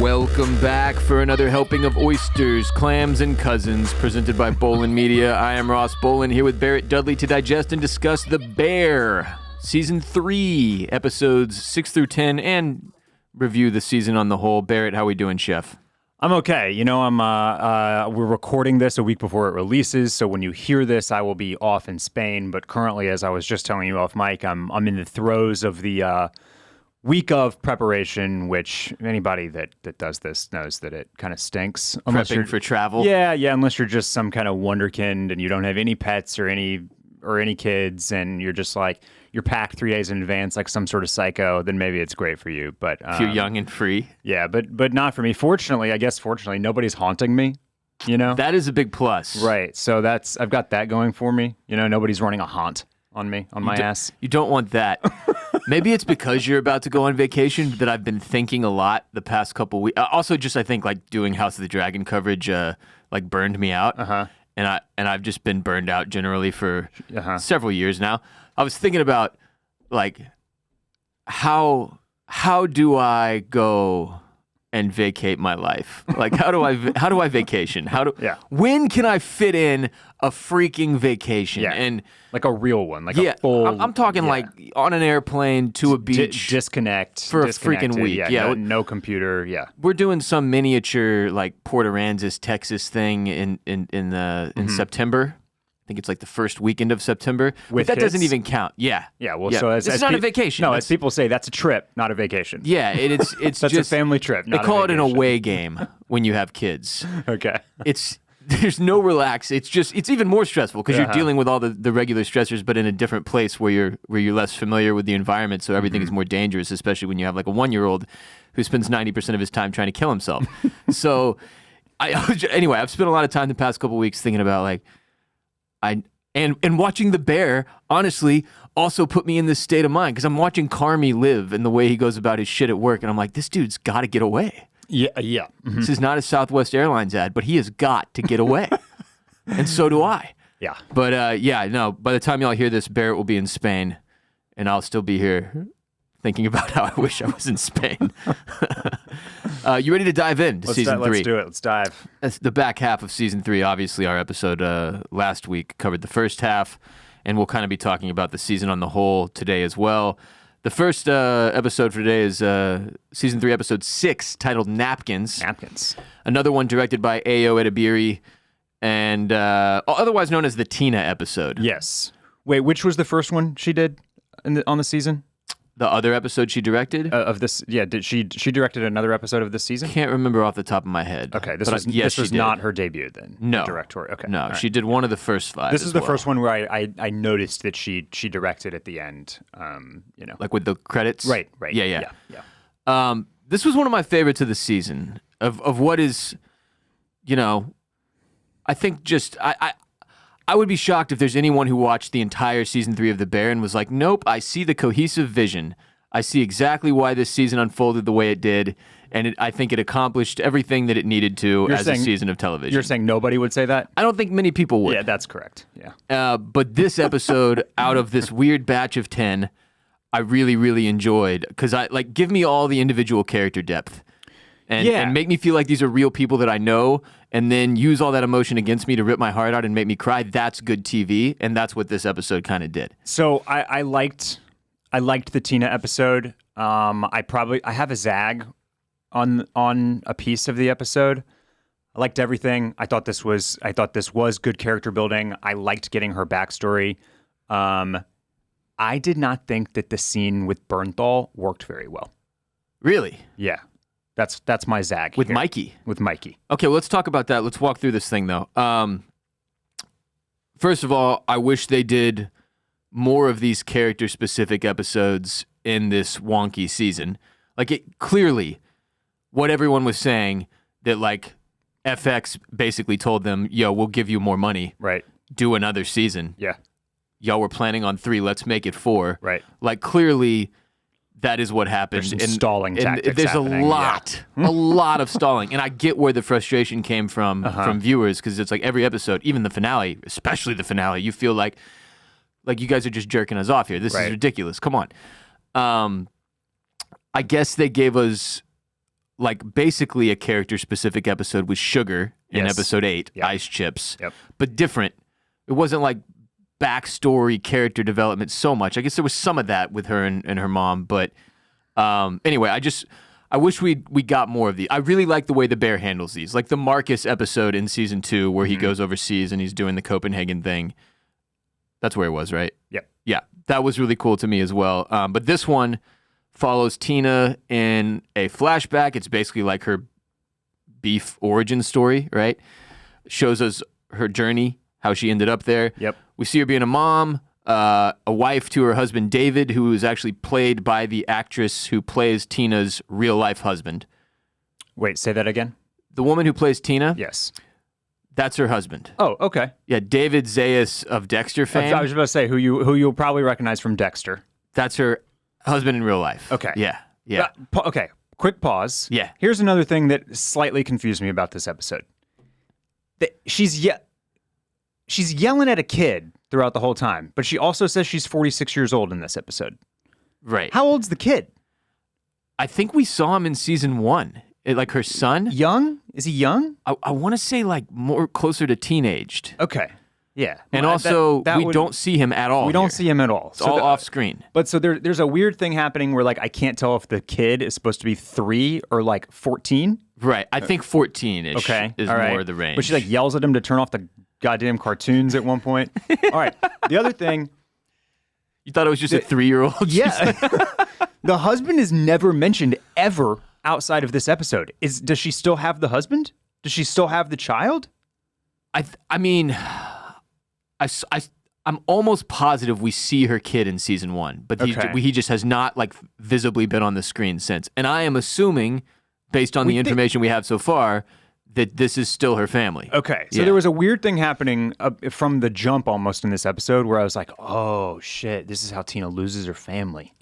Welcome back for another helping of oysters, clams, and cousins, presented by Bolin Media. I am Ross Bolin, here with Barrett Dudley to digest and discuss The Bear, Season 3, Episodes 6 through 10, and review the season on the whole. Barrett, how we doing, Chef? I'm okay. You know, we're recording this a week before it releases, so when you hear this, I will be off in Spain. But currently, as I was just telling you off mic, I'm in the throes of the week of preparation, which anybody that does this knows that it kind of stinks. Prepping for travel? Yeah, unless you're just some kind of wonderkind and you don't have any pets or any kids, and you're just like, you're packed 3 days in advance like some sort of psycho, then maybe it's great for you. But if you're young and free. Yeah, but not for me. Fortunately, nobody's haunting me, you know? That is a big plus. Right. So I've got that going for me. You know, nobody's running a haunt on me, on my ass. You don't want that. Maybe it's because you're about to go on vacation that I've been thinking a lot the past couple weeks. Also, just I think like doing House of the Dragon coverage like burned me out. Uh-huh. And I've just been burned out generally for several years now. I was thinking about like how do I go and vacate my life? Like how do I vacation? When can I fit in a freaking vacation? Yeah. And like a real one, like a full. I'm talking like on an airplane to a beach, disconnect for a freaking week. Yeah, no computer. Yeah, we're doing some miniature like Port Aransas, Texas thing in September. I think it's like the first weekend of September. With but that kids? doesn't even count. Yeah. Yeah. Well, so it's not a vacation. No, as people say, that's a trip, not a vacation. Yeah, it's that's just a family trip. They call it an away game when you have kids. Okay. There's no relax. It's even more stressful because you're dealing with all the regular stressors, but in a different place where you're less familiar with the environment. So everything is more dangerous, especially when you have like a 1-year-old who spends 90% of his time trying to kill himself. So anyway, I've spent a lot of time the past couple weeks thinking about like and watching The Bear, honestly, also put me in this state of mind because I'm watching Carmy live and the way he goes about his shit at work, and I'm like, this dude's got to get away. Yeah. Mm-hmm. This is not a Southwest Airlines ad, but he has got to get away. And so do I. Yeah. But by the time y'all hear this, Barrett will be in Spain, and I'll still be here thinking about how I wish I was in Spain. You ready to dive into Season 3? Let's do it. Let's dive. That's the back half of Season 3. Obviously, our episode last week covered the first half, and we'll kind of be talking about the season on the whole today as well. The first episode for today is Season 3, Episode 6, titled Napkins. Napkins. Another one directed by Ayo Edebiri, and otherwise known as the Tina episode. Yes. Wait, which was the first one she did on the season? The other episode she directed? Of this, yeah. Did she directed another episode of this season? Can't remember off the top of my head. Okay, this was not her debut then. No. Director. Okay. No, right. She did one of the first 5. This is the first one where I noticed that she directed at the end. You know, like with the credits. Right. Yeah. This was one of my favorites of the season. Of what is, you know, I think just I would be shocked if there's anyone who watched the entire Season 3 of The Bear and was like, nope, I see the cohesive vision. I see exactly why this season unfolded the way it did, and I think it accomplished everything that it needed to a season of television. You're saying nobody would say that? I don't think many people would. Yeah, that's correct. Yeah. But this episode, out of this weird batch of 10, I really, really enjoyed, because give me all the individual character depth. And make me feel like these are real people that I know, and then use all that emotion against me to rip my heart out and make me cry. That's good TV, and that's what this episode kind of did. So I liked the Tina episode. I have a zag on a piece of the episode. I liked everything. I thought this was good character building. I liked getting her backstory. I did not think that the scene with Bernthal worked very well. Really? Yeah. That's my zag. With here. Mikey? With Mikey. Okay, well, let's talk about that. Let's walk through this thing, though. First of all, I wish they did more of these character-specific episodes in this wonky season. Like, it clearly, what everyone was saying, that, like, FX basically told them, yo, we'll give you more money. Right. Do another season. Yeah. Y'all were planning on 3, let's make it 4. Right. Like, clearly, that is what happened. There's some stalling tactics there's happening. a lot of stalling. And I get where the frustration came from viewers, because it's like every episode, even the finale, especially the finale, you feel like you guys are just jerking us off here. This is ridiculous. Come on. I guess they gave us like basically a character-specific episode with Sugar in Yes. episode 8, Yep. Ice Chips, Yep. but different. It wasn't like backstory character development so much. I guess there was some of that with her and her mom, but anyway, I wish we got more of these. I really like the way the Bear handles these, like the Marcus episode in season 2 where he goes overseas and he's doing the Copenhagen thing. That's where it was, right? Yep. Yeah, that was really cool to me as well. But this one follows Tina in a flashback. It's basically like her beef origin story, right? Shows us her journey, how she ended up there. Yep. We see her being a mom, a wife to her husband David, who is actually played by the actress who plays Tina's real-life husband. Wait, say that again? The woman who plays Tina, Yes. that's her husband. Oh, okay. Yeah, David Zayas of Dexter fame. I was about to say who you'll probably recognize from Dexter. That's her husband in real life. Okay. Yeah. Yeah. Okay. Quick pause. Yeah. Here's another thing that slightly confused me about this episode. That she's yelling at a kid throughout the whole time, but she also says she's 46 years old in this episode. Right. How old's the kid? I think we saw him in season 1. Like her son. Young? Is he young? I want to say like more closer to teenaged. Okay. Yeah. And Well, also, that we would- don't see him at all. We don't here. see him at all. It's all off screen. But so there's a weird thing happening where like I can't tell if the kid is supposed to be 3 or like 14. Right. I think 14-ish Okay. is all right. more the range. But she like yells at him to turn off the goddamn cartoons at one point. All right. The other thing, you thought it was just a 3-year-old? yeah. The husband is never mentioned ever outside of this episode. Does she still have the husband? Does she still have the child? I mean, I'm almost positive we see her kid in season 1, but Okay. he just has not like visibly been on the screen since. And I am assuming, based on the information we have so far, that this is still her family. Okay. So Yeah. there was a weird thing happening from the jump almost in this episode where I was like, oh shit, this is how Tina loses her family.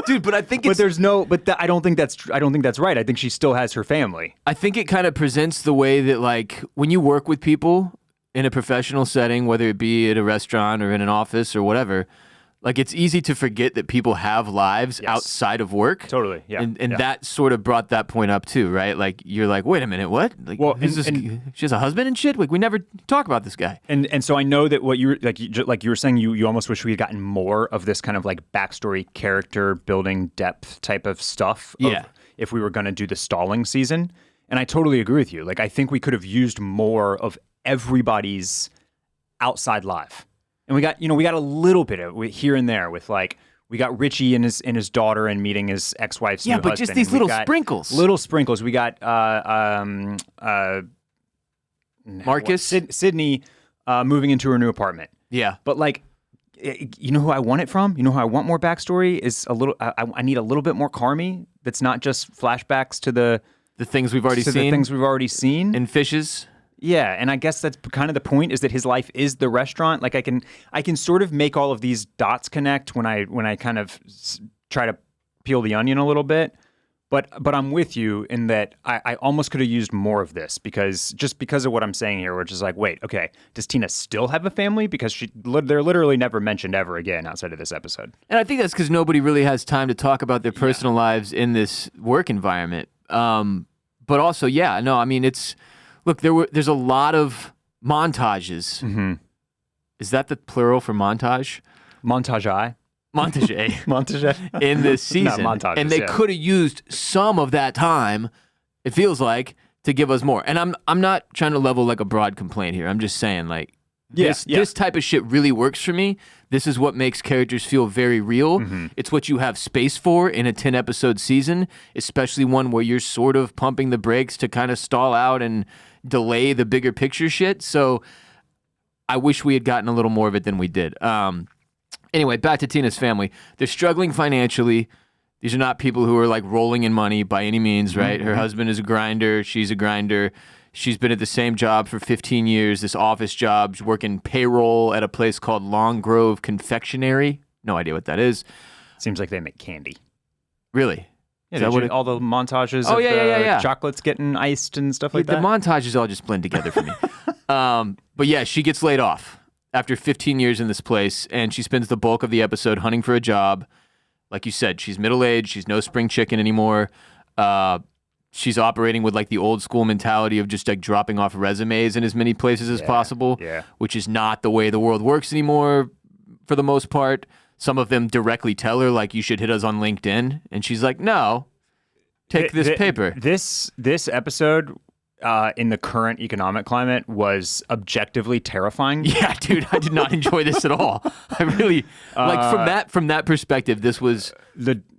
Dude, but I think But it's there's no, I don't think that's right. I think she still has her family. I think it kind of presents the way that, like, when you work with people in a professional setting, whether it be at a restaurant or in an office or whatever, like, it's easy to forget that people have lives outside of work. Totally, yeah. And that sort of brought that point up too, right? Like, you're like, wait a minute, what? Like, Well, who's this? She has a husband and shit? Like, we never talk about this guy. And so I know that what you were like you were saying you almost wish we had gotten more of this kind of like backstory, character building, depth type of stuff. Yeah. If we were going to do the stalling season, and I totally agree with you. Like I think we could have used more of everybody's outside life, and we got a little bit of here and there with like. We got Richie and his daughter and meeting his ex-wife's new but husband. just these And we little got sprinkles. Little sprinkles. We got Marcus? Sydney moving into her new apartment. Yeah. But like, you know who I want it from? You know who I want more backstory is a little. I need a little bit more Carmy. That's not just flashbacks to the things we've already to seen. the things we've already seen. And fishes. Yeah, and I guess that's kind of the point is that his life is the restaurant. Like I can sort of make all of these dots connect when I kind of try to peel the onion a little bit. But I'm with you in that I almost could have used more of this because of what I'm saying here, which is like, wait, okay, does Tina still have a family? Because they're literally never mentioned ever again outside of this episode. And I think that's because nobody really has time to talk about their personal lives in this work environment. But also, I mean, it's look, there's a lot of montages. Mm-hmm. Is that the plural for montage? Montage. Montage. Montage. In this season. Not montages, and they could have used some of that time, it feels like, to give us more. And I'm not trying to level like a broad complaint here. I'm just saying like this type of shit really works for me. This is what makes characters feel very real. Mm-hmm. It's what you have space for in a 10-episode season, especially one where you're sort of pumping the brakes to kind of stall out and delay the bigger picture shit. So I wish we had gotten a little more of it than we did. Anyway, back to Tina's family. They're struggling financially. These are not people who are like rolling in money by any means, right? Her husband is a grinder. She's a grinder. She's been at the same job for 15 years, this office job. She's working payroll at a place called Long Grove Confectionery. No idea what that is. Seems like they make candy. Really? Yeah, Is that what all the montages of chocolates getting iced and stuff like the that? montages all just blend together for me. But yeah, she gets laid off after 15 years in this place, and she spends the bulk of the episode hunting for a job. Like you said, she's middle-aged. She's no spring chicken anymore. She's operating with like the old school mentality of just like dropping off resumes in as many places as possible, which is not the way the world works anymore for the most part. Some of them directly tell her like, you should hit us on LinkedIn. And she's like, no, take this paper. This episode in the current economic climate was objectively terrifying. Yeah, dude, I did not enjoy this at all. I really like from that perspective, this was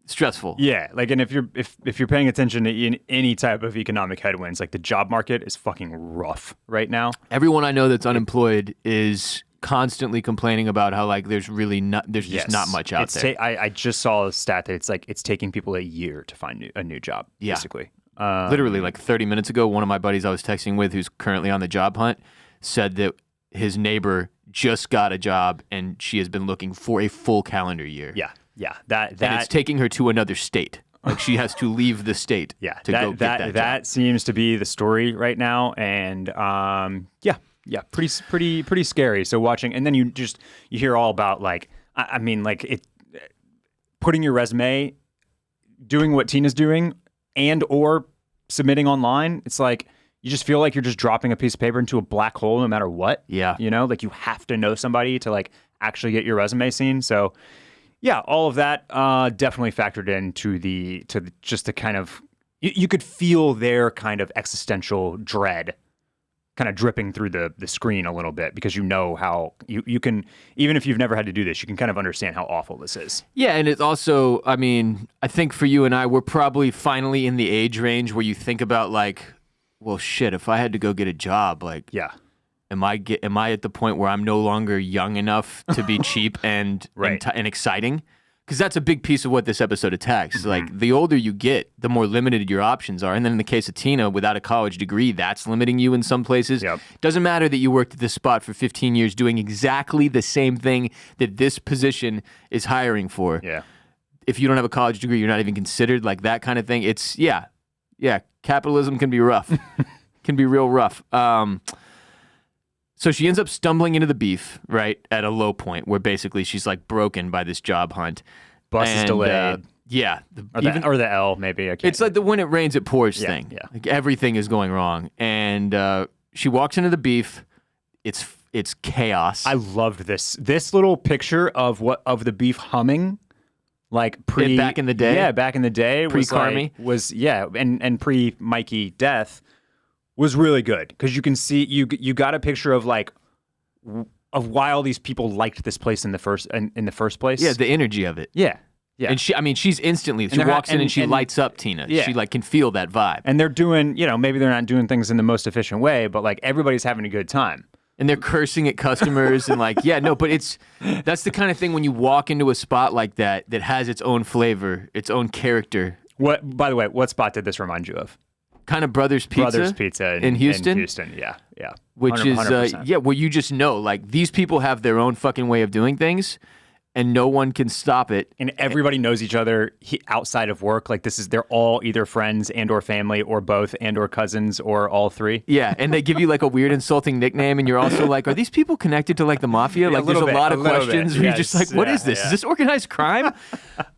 stressful. Yeah, like, and if you're paying attention to any type of economic headwinds, like the job market is fucking rough right now. Everyone I know that's unemployed is constantly complaining about how like there's just not much out there. I just saw a stat that it's taking people a year to find a new job. Yeah. Basically. Literally, like 30 minutes ago, one of my buddies I was texting with, who's currently on the job hunt, said that his neighbor just got a job and she has been looking for a full calendar year. Yeah. And it's taking her to another state. Like she has to leave the state. Yeah. To go get that job. That seems to be the story right now, and pretty scary. So watching, and then you hear all about like, I mean, like it, putting your resume, doing what Tina's doing, and or submitting online. It's like you just feel like you're just dropping a piece of paper into a black hole no matter what. Yeah. You know, like you have to know somebody to like actually get your resume seen. So yeah, all of that definitely factored into the kind of, you could feel their kind of existential dread kind of dripping through the screen a little bit, because you know how you can, even if you've never had to do this, you can kind of understand how awful this is. Yeah, and it's also, I mean, I think for you and I, we're probably finally in the age range where you think about like, well, shit, if I had to go get a job, like, yeah, am I at the point where I'm no longer young enough to be cheap and exciting? Because that's a big piece of what this episode attacks. Mm-hmm. Like, the older you get, the more limited your options are. And then in the case of Tina, without a college degree, that's limiting you in some places. Yep. Doesn't matter that you worked at this spot for 15 years doing exactly the same thing that this position is hiring for. Yeah. If you don't have a college degree, you're not even considered, like that kind of thing. It's, yeah, capitalism can be rough. Can be real rough. So she ends up stumbling into the beef, right, at a low point where basically she's like broken by this job hunt. Bus is delayed. Yeah. Or the L, maybe. I can't. It's like the when it rains, it pours thing. Yeah. Like everything is going wrong. And she walks into the beef. It's chaos. I loved this little picture of the beef humming, like back in the day. Yeah, back in the day. Pre-Carmy. And pre Mikey death was really good, because you can see you got a picture of like of why all these people liked this place in the first place. Yeah, the energy of it. Yeah. And she's instantly, she walks in and she lights up Tina. Yeah. She like can feel that vibe. And they're doing, maybe they're not doing things in the most efficient way, but like everybody's having a good time. And they're cursing at customers and like, but that's the kind of thing when you walk into a spot like that has its own flavor, its own character. By the way, what spot did this remind you of? Kind of Brothers Pizza in Houston. In Houston, yeah. Which 100%. is where you just know, like, these people have their own fucking way of doing things, and no one can stop it. And everybody knows each other outside of work. Like, they're all either friends and or family or both and or cousins or all three. Yeah, and they give you like a weird insulting nickname, and you're also like, are these people connected to like the mafia? Like, there's a lot of questions where you're just like, what is this? Is this organized crime?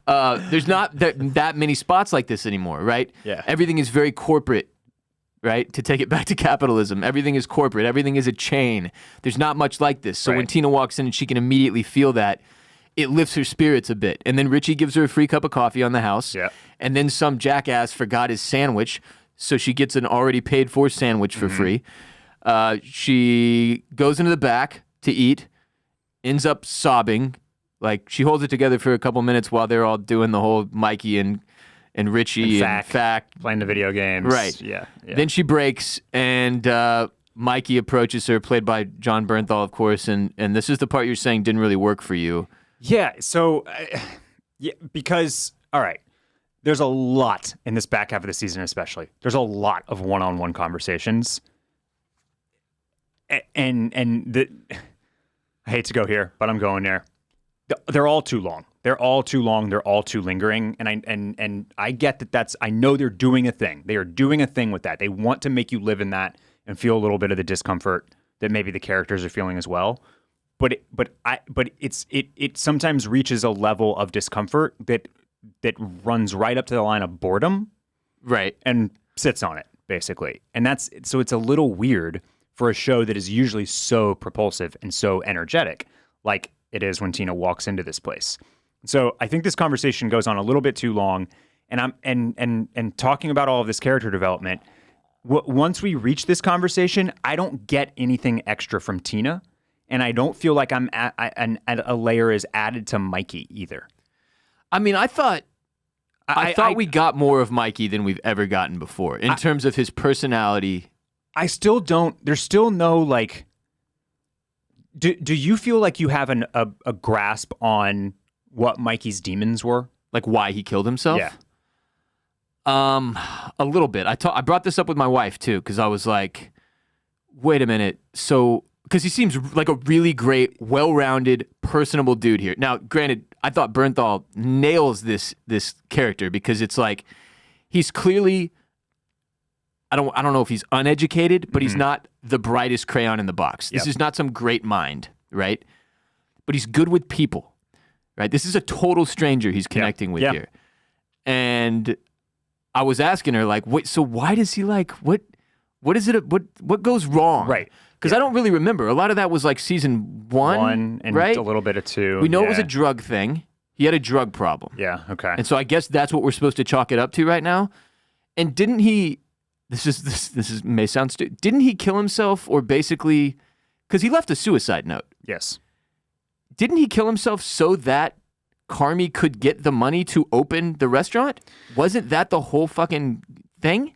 There's not that many spots like this anymore, right? Yeah. Everything is very corporate. Right? To take it back to capitalism, everything is corporate. Everything is a chain. There's not much like this. So when Tina walks in and she can immediately feel that, it lifts her spirits a bit. And then Richie gives her a free cup of coffee on the house. Yeah. And then some jackass forgot his sandwich, so she gets an already paid for sandwich for free. She goes into the back to eat, ends up sobbing. Like, she holds it together for a couple minutes while they're all doing the whole Mikey and Richie and Fact playing the video games. Right. Yeah. Then she breaks, and Mikey approaches her, played by John Bernthal, of course, and this is the part you're saying didn't really work for you. Yeah. So, because, all right, there's a lot in this back half of the season, especially. There's a lot of one-on-one conversations, and I hate to go here, but I'm going there. They're all too long. They're all too long. They're all too lingering. And I get that I know they're doing a thing. They are doing a thing with that. They want to make you live in that and feel a little bit of the discomfort that maybe the characters are feeling as well. But it sometimes reaches a level of discomfort that runs right up to the line of boredom, Right. and sits on it, basically. And so it's a little weird for a show that is usually so propulsive and so energetic, like it is when Tina walks into this place. So I think this conversation goes on a little bit too long, and talking about all of this character development. Once we reach this conversation, I don't get anything extra from Tina, and I don't feel like I'm at a layer is added to Mikey either. I mean, I thought we got more of Mikey than we've ever gotten before in terms of his personality. I still don't. There's still no like. Do you feel like you have a grasp on what Mikey's demons were? Like why he killed himself? Yeah. A little bit. I brought this up with my wife too, because I was like, wait a minute. So, because he seems like a really great, well-rounded, personable dude here. Now, granted, I thought Bernthal nails this character because it's like he's clearly, I don't know if he's uneducated, but he's not the brightest crayon in the box. This is not some great mind, right? But he's good with people, right? This is a total stranger he's connecting with here. And I was asking her, like, wait, so why does he like, what is it, what goes wrong? Right. Because I don't really remember. A lot of that was like season one and right? a little bit of 2. We know it was a drug thing. He had a drug problem. Yeah, okay. And so I guess that's what we're supposed to chalk it up to right now. And didn't he, this may sound stupid, didn't he kill himself or basically, because he left a suicide note. Yes. Didn't he kill himself so that Carmy could get the money to open the restaurant? Wasn't that the whole fucking thing?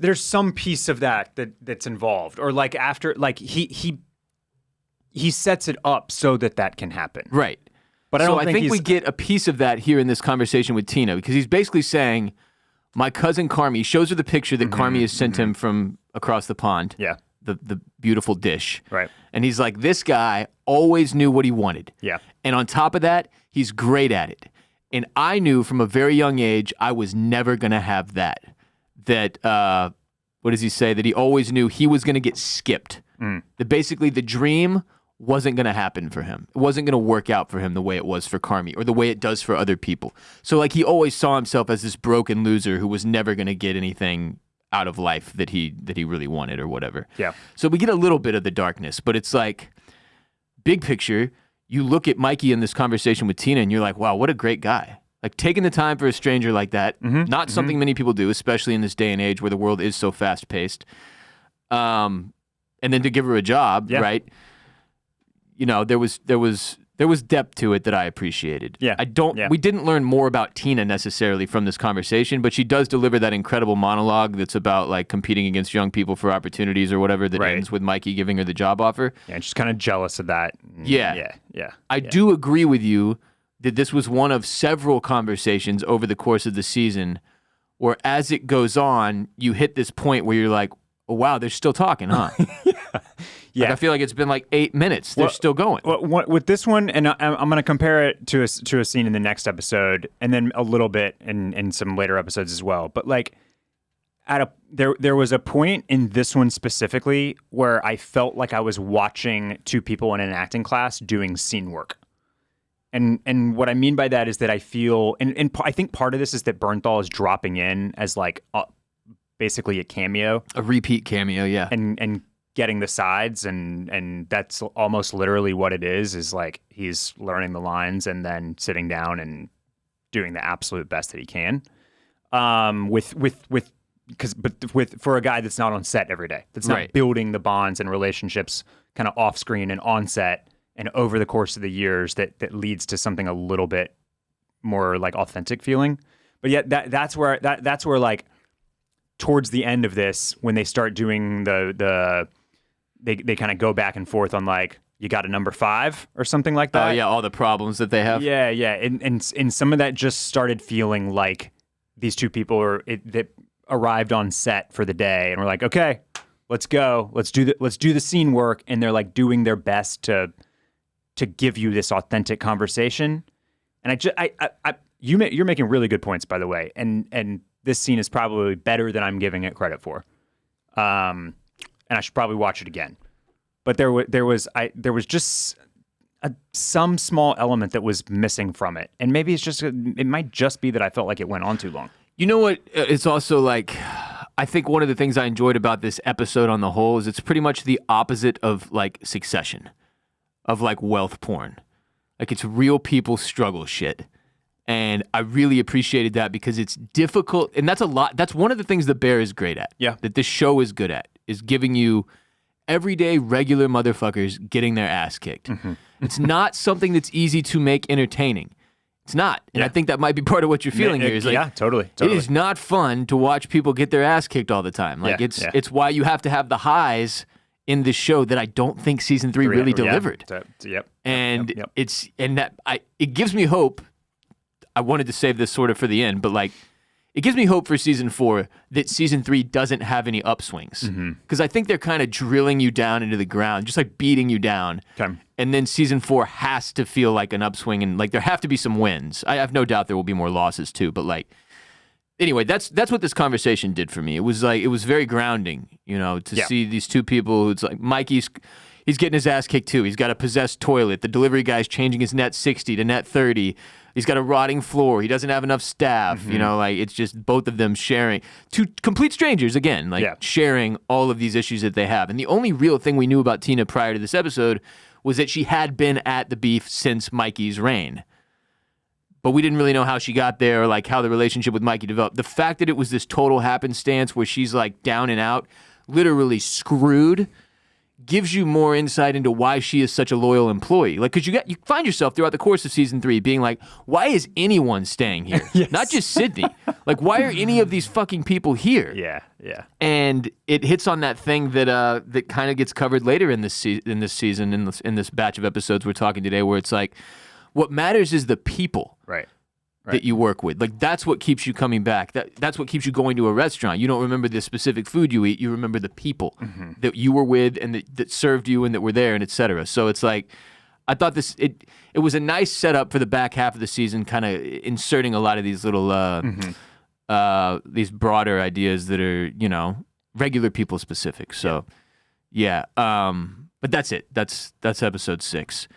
There's some piece of that's involved, or like after, like he sets it up so that can happen, right? But I think we get a piece of that here in this conversation with Tina, because he's basically saying, my cousin Carmy, he shows her the picture that Carmy has sent him from across the pond. Yeah, the beautiful dish, right? And he's like, this guy always knew what he wanted. Yeah, and on top of that, he's great at it. And I knew from a very young age I was never gonna have that. That, what does he say? That he always knew he was going to get skipped. That basically the dream wasn't going to happen for him. It wasn't going to work out for him the way it was for Carmy or the way it does for other people. So like he always saw himself as this broken loser who was never going to get anything out of life that he really wanted or whatever. Yeah. So we get a little bit of the darkness, but it's like big picture, you look at Mikey in this conversation with Tina and you're like, wow, what a great guy. Like taking the time for a stranger like that, not something many people do, especially in this day and age where the world is so fast paced. And then to give her a job, right? You know, there was depth to it that I appreciated. Yeah. We didn't learn more about Tina necessarily from this conversation, but she does deliver that incredible monologue that's about like competing against young people for opportunities or whatever that ends with Mikey giving her the job offer. Yeah, and she's kind of jealous of that. Yeah. I do agree with you that this was one of several conversations over the course of the season where as it goes on, you hit this point where you're like, oh, wow, they're still talking, huh? Yeah. Like, I feel like it's been like 8 minutes. They're still going. Well, with this one, and I'm going to compare it to a scene in the next episode, and then a little bit in some later episodes as well. But like, there was a point in this one specifically where I felt like I was watching two people in an acting class doing scene work. And what I mean by that is that I feel, and I think part of this is that Bernthal is dropping in as like basically a cameo, a repeat cameo, yeah, and getting the sides, and that's almost literally what it is like he's learning the lines and then sitting down and doing the absolute best that he can, for a guy that's not on set every day, that's not building the bonds and relationships kind of off screen and on set. And over the course of the years, that leads to something a little bit more like authentic feeling. But yet that's where like towards the end of this, when they start doing they kind of go back and forth on like, you got a number 5 or something like that. Oh yeah, all the problems that they have. Yeah, and some of that just started feeling like these two people that arrived on set for the day and were like, okay, let's go, let's do the scene work, and they're like doing their best to give you this authentic conversation. And you're making really good points, by the way. And this scene is probably better than I'm giving it credit for. And I should probably watch it again. But there was just some small element that was missing from it. And maybe it might just be that I felt like it went on too long. You know what? It's also like, I think one of the things I enjoyed about this episode on the whole is it's pretty much the opposite of like Succession, of like wealth porn. Like it's real people struggle shit. And I really appreciated that because it's difficult. And that's a lot. That's one of the things that Bear is great at. Yeah. That this show is good at, is giving you everyday regular motherfuckers getting their ass kicked. Mm-hmm. It's not something that's easy to make entertaining. It's not. And I think that might be part of what you're feeling here. Is like, yeah, totally. It is not fun to watch people get their ass kicked all the time. Like it's why you have to have the highs in this show that I don't think season 3 really delivered. Yep. And it gives me hope. I wanted to save this sort of for the end, but like it gives me hope for season 4 that season 3 doesn't have any upswings. Because I think they're kind of drilling you down into the ground, just like beating you down. Okay. And then season 4 has to feel like an upswing, and like there have to be some wins. I have no doubt there will be more losses too, but like anyway, that's what this conversation did for me. It was very grounding, to see these two people. It's like Mikey's getting his ass kicked too. He's got a possessed toilet. The delivery guy's changing his net 60 to net 30. He's got a rotting floor. He doesn't have enough staff. Like it's just both of them sharing. Two complete strangers, again, sharing all of these issues that they have. And the only real thing we knew about Tina prior to this episode was that she had been at the beef since Mikey's reign. But we didn't really know how she got there or like how the relationship with Mikey developed. The fact that it was this total happenstance where she's like down and out, literally screwed, gives you more insight into why she is such a loyal employee. Like, because you find yourself throughout the course of season 3 being like, why is anyone staying here? Yes. Not just Sydney. Like, why are any of these fucking people here? Yeah. And it hits on that thing that kind of gets covered later in this season, in this batch of episodes we're talking today, where it's like, what matters is the people. Right. That you work with. Like, that's what keeps you coming back. That's what keeps you going to a restaurant. You don't remember the specific food you eat. You remember the people that you were with and that served you and that were there and et cetera. So it's like, I thought it was a nice setup for the back half of the season, kind of inserting a lot of these little, these broader ideas that are, regular people specific. So, but that's it. That's episode 6.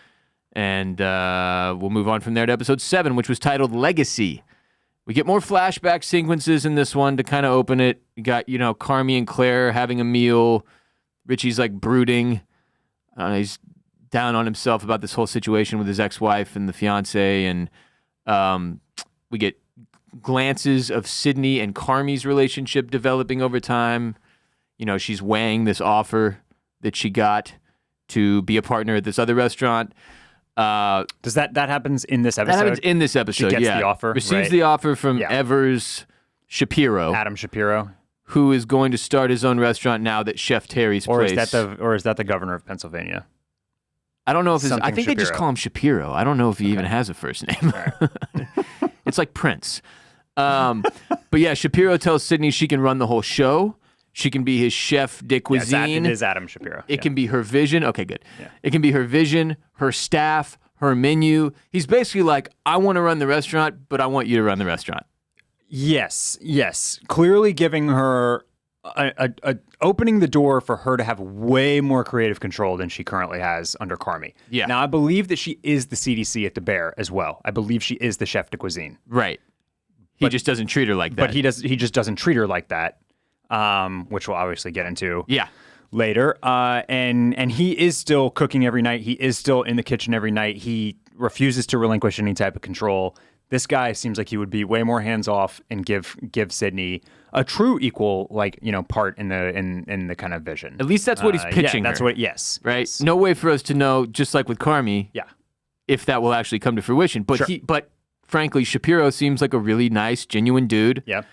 And we'll move on from there to episode 7, which was titled Legacy. We get more flashback sequences in this one to kind of open it. You got, Carmi and Claire having a meal. Richie's like brooding. He's down on himself about this whole situation with his ex-wife and the fiance. And we get glances of Sydney and Carmi's relationship developing over time. She's weighing this offer that she got to be a partner at this other restaurant. Does that happens in this episode? That happens in this episode. She gets the offer. Receives the offer from Evers Shapiro, Adam Shapiro, who is going to start his own restaurant now that Chef Terry's place. Or is that the governor of Pennsylvania? I don't know if I think Shapiro. They just call him Shapiro. I don't know if he even has a first name. Right. It's like Prince. But yeah, Shapiro tells Sydney she can run the whole show. She can be his chef de cuisine. It is Adam Shapiro. It can be her vision. Okay, good. Yeah. It can be her vision, her staff, her menu. He's basically like, I want to run the restaurant, but I want you to run the restaurant. Yes. Clearly giving her opening the door for her to have way more creative control than she currently has under Carmi. Yeah. Now, I believe that she is the CDC at the Bear as well. I believe she is the chef de cuisine. Right. He just doesn't treat her like that. But he just doesn't treat her like that. Which we'll obviously get into later. And he is still cooking every night. He is still in the kitchen every night. He refuses to relinquish any type of control. This guy seems like he would be way more hands off and give Sydney a true equal part in the kind of vision. At least that's what he's pitching. That's her, what. Yes. Right. Yes. No way for us to know, just like with Carmi. Yeah. If that will actually come to fruition, but but frankly, Shapiro seems like a really nice, genuine dude. Yeah.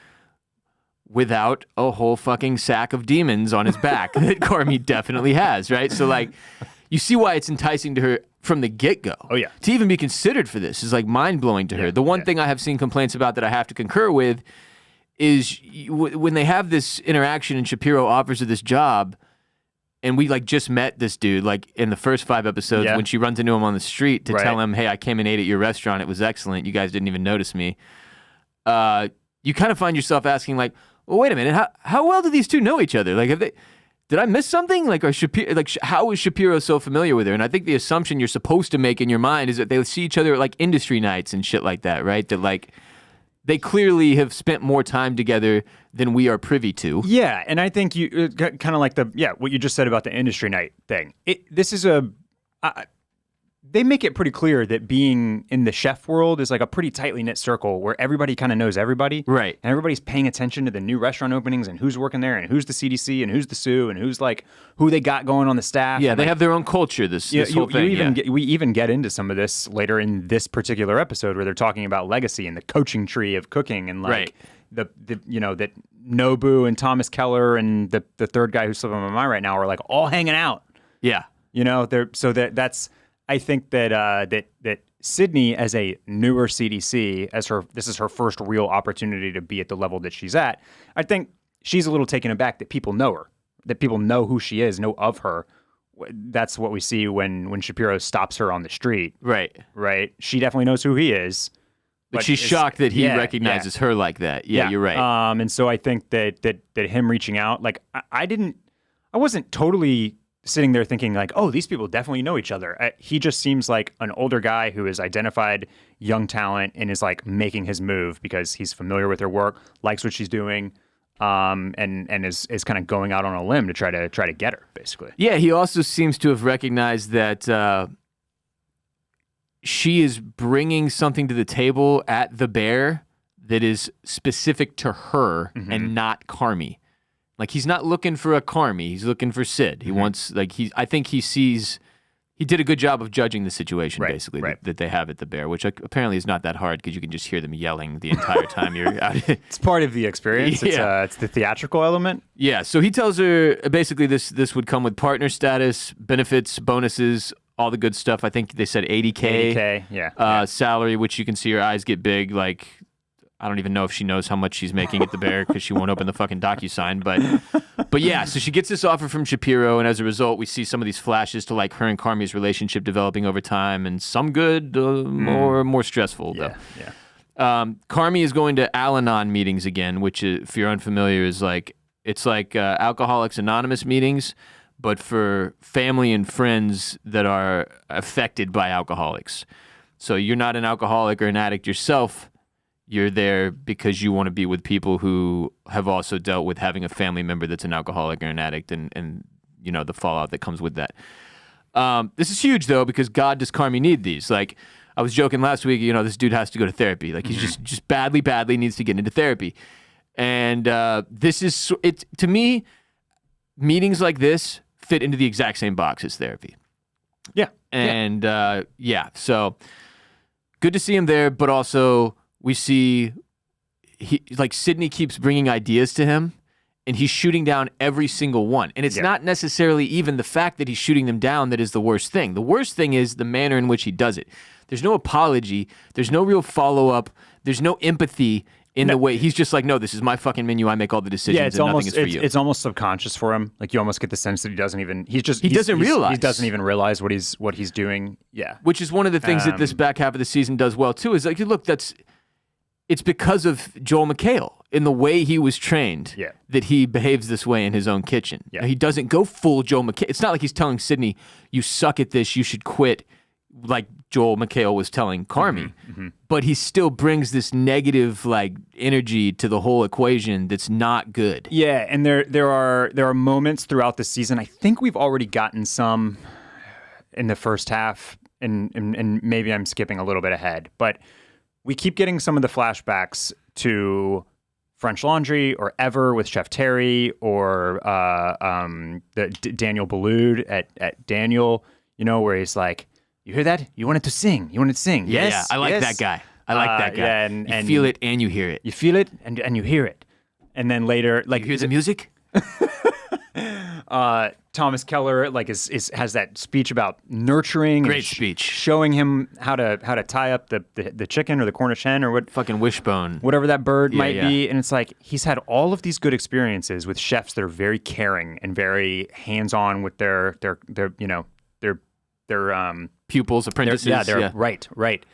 Without a whole fucking sack of demons on his back that Carmi definitely has, right? So, like, you see why it's enticing to her from the get-go. Oh, yeah. To even be considered for this is, like, mind-blowing to her. The one thing I have seen complaints about that I have to concur with is when they have this interaction and Shapiro offers her this job, and we, like, just met this dude, like, in the first 5 episodes when she runs into him on the street to tell him, hey, I came and ate at your restaurant. It was excellent. You guys didn't even notice me. You kind of find yourself asking, like, well, wait a minute. How well do these two know each other? Like, did I miss something? Like, how is Shapiro so familiar with her? And I think the assumption you're supposed to make in your mind is that they see each other at like industry nights and shit like that, right? That like they clearly have spent more time together than we are privy to. Yeah, and I think you kind of like what you just said about the industry night thing. They make it pretty clear that being in the chef world is like a pretty tightly knit circle where everybody kind of knows everybody. Right. And everybody's paying attention to the new restaurant openings and who's working there and who's the CDC and who's the SUE and who's like who they got going on the staff. Yeah, and they like, have their own culture, this whole thing. We even get into some of this later in this particular episode where they're talking about legacy and the coaching tree of cooking and like the that Nobu and Thomas Keller and the third guy who's slipping on my mind right now are like all hanging out. Yeah. That's I think that Sydney, as a newer CDC, this is her first real opportunity to be at the level that she's at. I think she's a little taken aback that people know her, that people know who she is, know of her. That's what we see when Shapiro stops her on the street. Right. Right. She definitely knows who he is. But she's shocked that he recognizes her like that. Yeah, you're right. And so I think that him reaching out, like I wasn't totally sitting there thinking like, oh, these people definitely know each other. He just seems like an older guy who has identified young talent and is like making his move because he's familiar with her work, likes what she's doing, and is kind of going out on a limb to try to get her, basically. Yeah, he also seems to have recognized that she is bringing something to the table at the Bear that is specific to her and not Carmi. Like, he's not looking for a Carmi. He's looking for Sid. He wants, like, I think he sees, he did a good job of judging the situation, basically, that they have at the Bear, which apparently is not that hard because you can just hear them yelling the entire time you're out. It's part of the experience. Yeah. It's the theatrical element. Yeah, so he tells her, basically, this would come with partner status, benefits, bonuses, all the good stuff. I think they said $80K salary, which you can see her eyes get big, like, I don't even know if she knows how much she's making at the Bear because she won't open the fucking DocuSign. But yeah, so she gets this offer from Shapiro, and as a result, we see some of these flashes to like her and Carmi's relationship developing over time, and some good, more stressful though. Yeah. Carmi is going to Al-Anon meetings again, which, if you're unfamiliar, is like it's like Alcoholics Anonymous meetings, but for family and friends that are affected by alcoholics. So you're not an alcoholic or an addict yourself. You're there because you want to be with people who have also dealt with having a family member that's an alcoholic or an addict and you know, the fallout that comes with that. This is huge, though, because God, does Carmi need these? Like, I was joking last week, you know, this dude has to go to therapy. Like, he's just badly needs to get into therapy. And this is, to me, meetings like this fit into the exact same box as therapy. Yeah. And, so good to see him there, but also we see Sydney keeps bringing ideas to him, and he's shooting down every single one. And it's not necessarily even the fact that he's shooting them down that is the worst thing. The worst thing is the manner in which he does it. There's no apology. There's no real follow-up. There's no empathy in the way. He's just like, no, this is my fucking menu. I make all the decisions, and nothing is for you. It's almost subconscious for him. Like, you almost get the sense that he doesn't even realize what he's doing. Yeah. Which is one of the things that this back half of the season does well, too, is like, look, it's because of Joel McHale in the way he was trained that he behaves this way in his own kitchen. Yeah. He doesn't go full Joel McHale. It's not like he's telling Sydney, you suck at this, you should quit, like Joel McHale was telling Carmi. But he still brings this negative like energy to the whole equation that's not good. Yeah, and there are moments throughout the season. I think we've already gotten some in the first half, and maybe I'm skipping a little bit ahead, but we keep getting some of the flashbacks to French Laundry or Ever with Chef Terry or Daniel Boulud at Daniel, you know, where he's like, you hear that? You wanted to sing. Yes. Yeah, I like that guy. I like that guy. Yeah, and you feel it and you hear it. You feel it and you hear it. And then later, like, you hear the music? Thomas Keller has that speech about nurturing. Great speech. Showing him how to tie up the chicken or the Cornish hen or what fucking wishbone, whatever that bird might be. And it's like he's had all of these good experiences with chefs that are very caring and very hands-on with their pupils, apprentices. Right.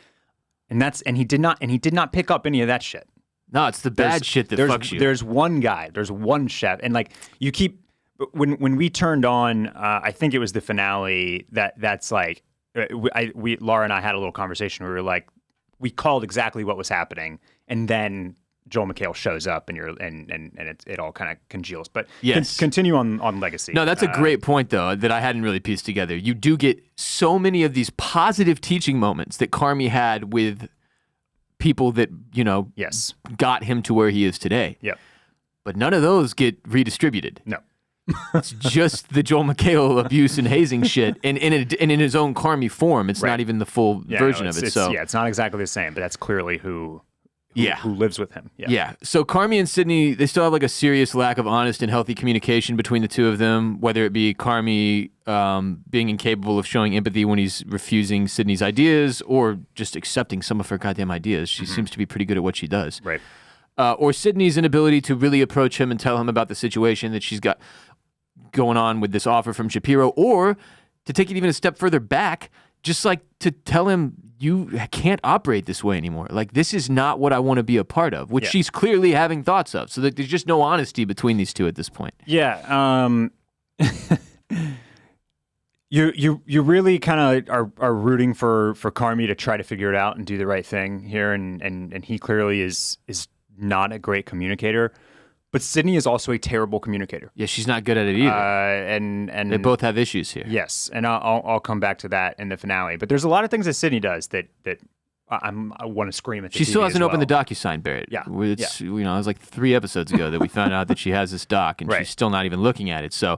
And he did not pick up any of that shit. No, it's the bad shit that fucks you. There's one guy, there's one chef, and like you keep. when we turned on, I think it was the finale. That's like Laura and I had a little conversation. We were like, we called exactly what was happening, and then Joel McHale shows up, and it all kind of congeals. But yes. Continue on Legacy. No, that's a great point, though, that I hadn't really pieced together. You do get so many of these positive teaching moments that Carmy had with people that, yes, got him to where he is today. Yep. But none of those get redistributed. No. It's just the Joel McHale abuse and hazing shit, and in his own Carmy form. It's not even the full version of it. It's not exactly the same, but that's clearly who lives with him. Yeah. So Carmy and Sydney, they still have like a serious lack of honest and healthy communication between the two of them, whether it be Carmy being incapable of showing empathy when he's refusing Sydney's ideas or just accepting some of her goddamn ideas. She seems to be pretty good at what she does. Right. Or Sydney's inability to really approach him and tell him about the situation that she's got going on with this offer from Shapiro, or to take it even a step further back, just like to tell him, you can't operate this way anymore. Like, this is not what I want to be a part of, which she's clearly having thoughts of. So that there's just no honesty between these two at this point. Yeah. You really kind of are rooting for Carmy to try to figure it out and do the right thing here, and he clearly is not a great communicator. But Sydney is also a terrible communicator. Yeah, she's not good at it either. And they both have issues here. Yes, and I'll come back to that in the finale. But there's a lot of things that Sydney does that I want to scream at. She still hasn't opened the DocuSign, Barrett. Yeah, it was like 3 episodes ago that we found out that she has this doc, and she's still not even looking at it. So,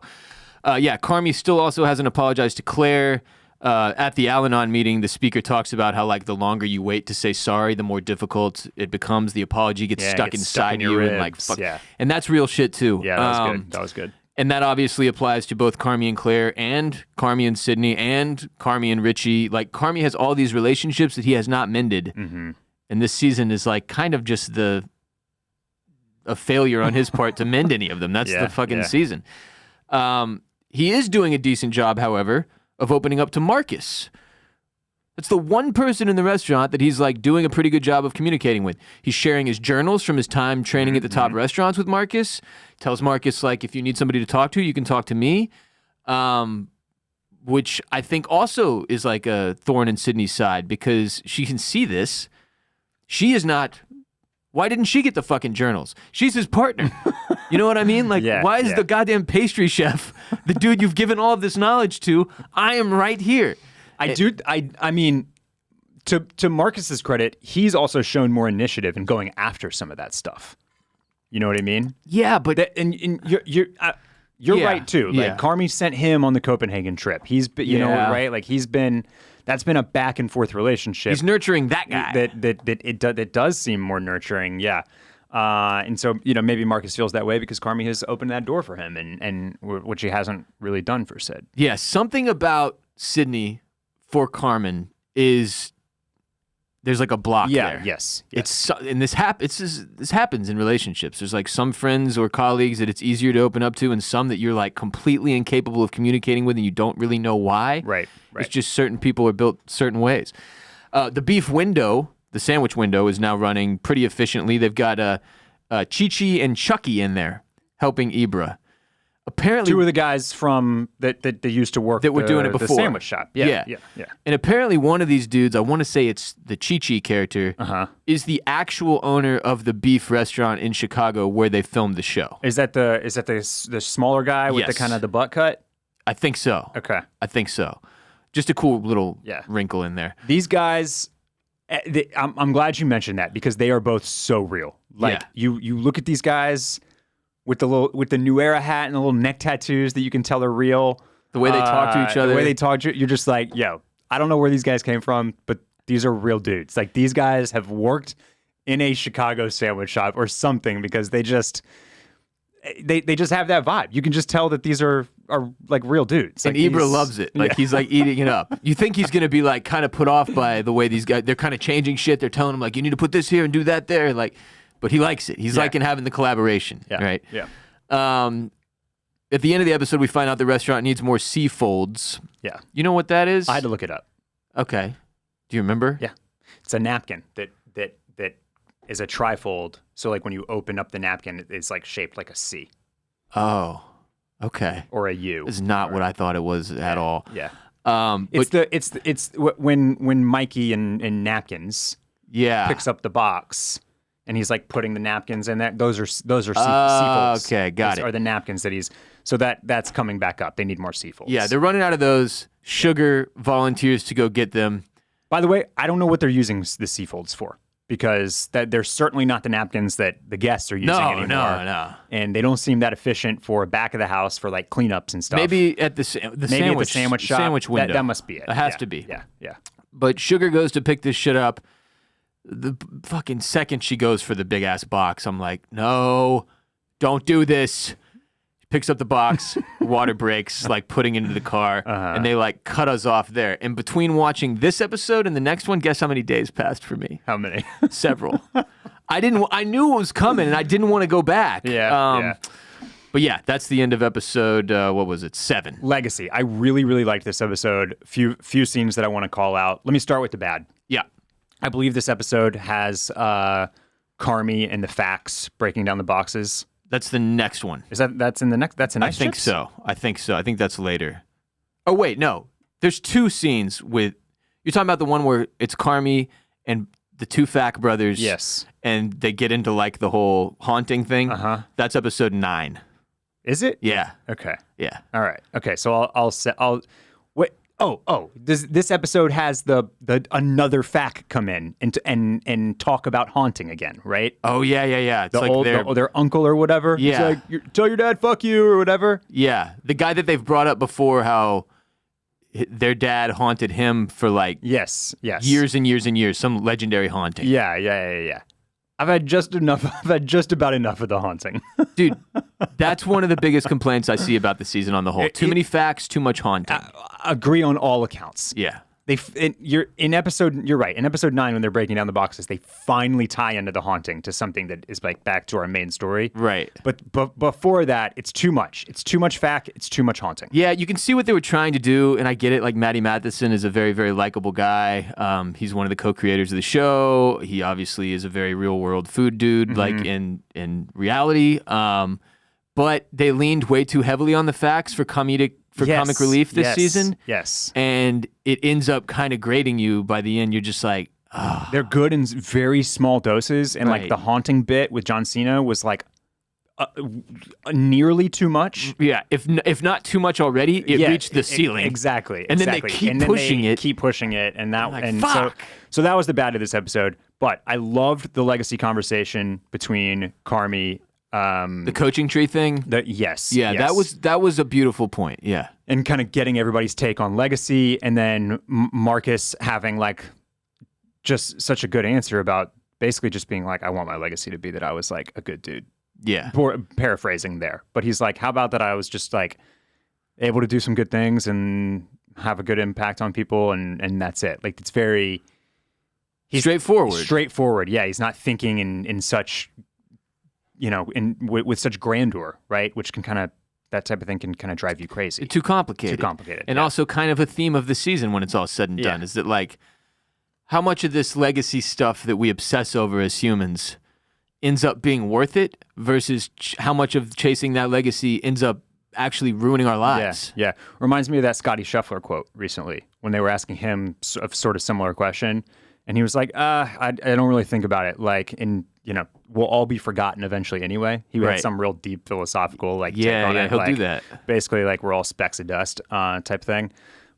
Carmy still also hasn't apologized to Claire. At the Al-Anon meeting, the speaker talks about how, like, the longer you wait to say sorry, the more difficult it becomes. The apology gets stuck inside you, ribs. And like, fuck. Yeah. And that's real shit too. Yeah, that was good. That was good. And that obviously applies to both Carmy and Claire, and Carmy and Sydney, and Carmy and Richie. Like, Carmy has all these relationships that he has not mended, and this season is like kind of just a failure on his part to mend any of them. That's the fucking season. He is doing a decent job, however, of opening up to Marcus. That's the one person in the restaurant that he's like doing a pretty good job of communicating with. He's sharing his journals from his time training at the top restaurants with Marcus. Tells Marcus, like, if you need somebody to talk to, you can talk to me. Which I think also is like a thorn in Sydney's side, because she can see this. She is not. Why didn't she get the fucking journals? She's his partner. You know what I mean? Like, why is the goddamn pastry chef, the dude you've given all of this knowledge to, I am right here. I mean, to Marcus's credit, he's also shown more initiative in going after some of that stuff. You know what I mean? Yeah, but you're right too. Like, Carmy sent him on the Copenhagen trip. He's been, you know, right? Like, that's been a back and forth relationship. He's nurturing that guy. That does seem more nurturing. Yeah. And so, maybe Marcus feels that way because Carmy has opened that door for him, and which he hasn't really done for Sid. Yeah, something about Sydney for Carmen is there's like a block there. Yes. And this happens in relationships. There's like some friends or colleagues that it's easier to open up to, and some that you're like completely incapable of communicating with, and you don't really know why. Right. It's just certain people are built certain ways. The beef window, the sandwich window, is now running pretty efficiently. They've got Chi-Chi and Chucky in there helping Ibra. Apparently, 2 of the guys from that they used to work that were doing it before, the sandwich shop. Yeah. And apparently, one of these dudes, I want to say it's the Chi-Chi character, is the actual owner of the beef restaurant in Chicago where they filmed the show. Is that the smaller guy with the kind of the butt cut? I think so. Okay, I think so. Just a cool little wrinkle in there. These guys, I'm glad you mentioned that, because they are both so real. Like, you look at these guys with the New Era hat and the little neck tattoos that you can tell are real. The way they talk to each other. The way they talk to you, you're just like, yo, I don't know where these guys came from, but these are real dudes. Like, these guys have worked in a Chicago sandwich shop or something, because they just have that vibe. You can just tell that these are like real dudes. And like Ibra loves it. Like, he's like eating it up. You think he's going to be like kind of put off by the way these guys, they're kind of changing shit. They're telling him like, you need to put this here and do that there. Like, but he likes it. He's liking having the collaboration, right? Yeah. At the end of the episode, we find out the restaurant needs more C-folds. Yeah. You know what that is? I had to look it up. Okay. Do you remember? Yeah. It's a napkin that is a trifold. So, like, when you open up the napkin, it's like shaped like a C. Oh. Okay. or a U. It's not what I thought it was at all. Yeah. But It's when Mikey and Napkins yeah. picks up the box and he's like putting the napkins in there. Those are seafolds. Okay, got it. Are the napkins that he's that's coming back up. They need more seafolds. Yeah, they're running out of those. Sugar volunteers to go get them. By the way, I don't know what they're using the seafolds for, because they're certainly not the napkins that the guests are using anymore. No. And they don't seem that efficient for back of the house for like cleanups and stuff. Maybe at the Maybe sandwich, at the sandwich shop. sandwich window. That must be it. It has to be. Yeah. But Sugar goes to pick this shit up. The fucking second she goes for the big ass box, I'm like, no, don't do this. She picks up the box, water breaks, like putting it into the car, and they like cut us off there. And between watching this episode and the next one, guess how many days passed for me? How many? Several. I knew it was coming, and I didn't want to go back. Yeah. But yeah, that's the end of episode. What was it? 7. Legacy. I really, really liked this episode. Few scenes that I want to call out. Let me start with the bad. Yeah. I believe this episode has Carmi and the Fax breaking down the boxes. That's the next one. That's in the next? That's in I think so. I think that's later. Oh wait, no. There's 2 scenes with. You're talking about the one where it's Carmi and the 2 Fack brothers. Yes. And they get into like the whole haunting thing. That's episode 9. Is it? Yeah. Okay. Yeah. All right. Okay. So I'll wait. Oh. This episode has the another Fack come in and talk about haunting again, right? Oh yeah. It's The like old their uncle or whatever. Yeah. He's like, tell your dad fuck you or whatever. Yeah. The guy that they've brought up before, how their dad haunted him for like yes years and years and years, some legendary haunting. Yeah. I've had just about enough of the haunting. Dude, that's one of the biggest complaints I see about the season on the whole. Too many facts, too much haunting. Agree on all accounts. Yeah. You're right. In episode 9, when they're breaking down the boxes, they finally tie into the haunting to something that is like back to our main story. Right. But before that, it's too much. It's too much fact. It's too much haunting. Yeah, you can see what they were trying to do, and I get it. Like Matty Matheson is a very, very likable guy. He's one of the co-creators of the show. He obviously is a very real-world food dude, like in reality. But they leaned way too heavily on the facts for comic relief this season. Yes. And it ends up kind of grating you by the end. You're just like, oh. They're good in very small doses. And like the haunting bit with John Cena was like nearly too much. Yeah. If not too much already, it reached the ceiling. Exactly. And then they keep pushing it. And that, like, and fuck. so that was the bad of this episode. But I loved the legacy conversation between Carmi. The coaching tree thing? Yes. That was a beautiful point. Yeah. And kind of getting everybody's take on legacy, and then Marcus having like just such a good answer about basically just being like, I want my legacy to be that I was like a good dude. Yeah. Paraphrasing there. But he's like, how about that I was just like able to do some good things and have a good impact on people, and that's it. Like, it's very... He's straightforward. Straightforward, yeah. He's not thinking in such... with such grandeur, right? Which can kind of, that type of thing can kind of drive you crazy. Too complicated. And also kind of a theme of the season when it's all said and done, is that like, how much of this legacy stuff that we obsess over as humans ends up being worth it versus how much of chasing that legacy ends up actually ruining our lives. Yeah. Reminds me of that Scotty Scheffler quote recently when they were asking him a sort of similar question. And he was like, I don't really think about it. Like, we'll all be forgotten eventually anyway. He had some real deep philosophical take on it. He'll like, do that. Basically, like, we're all specks of dust type thing.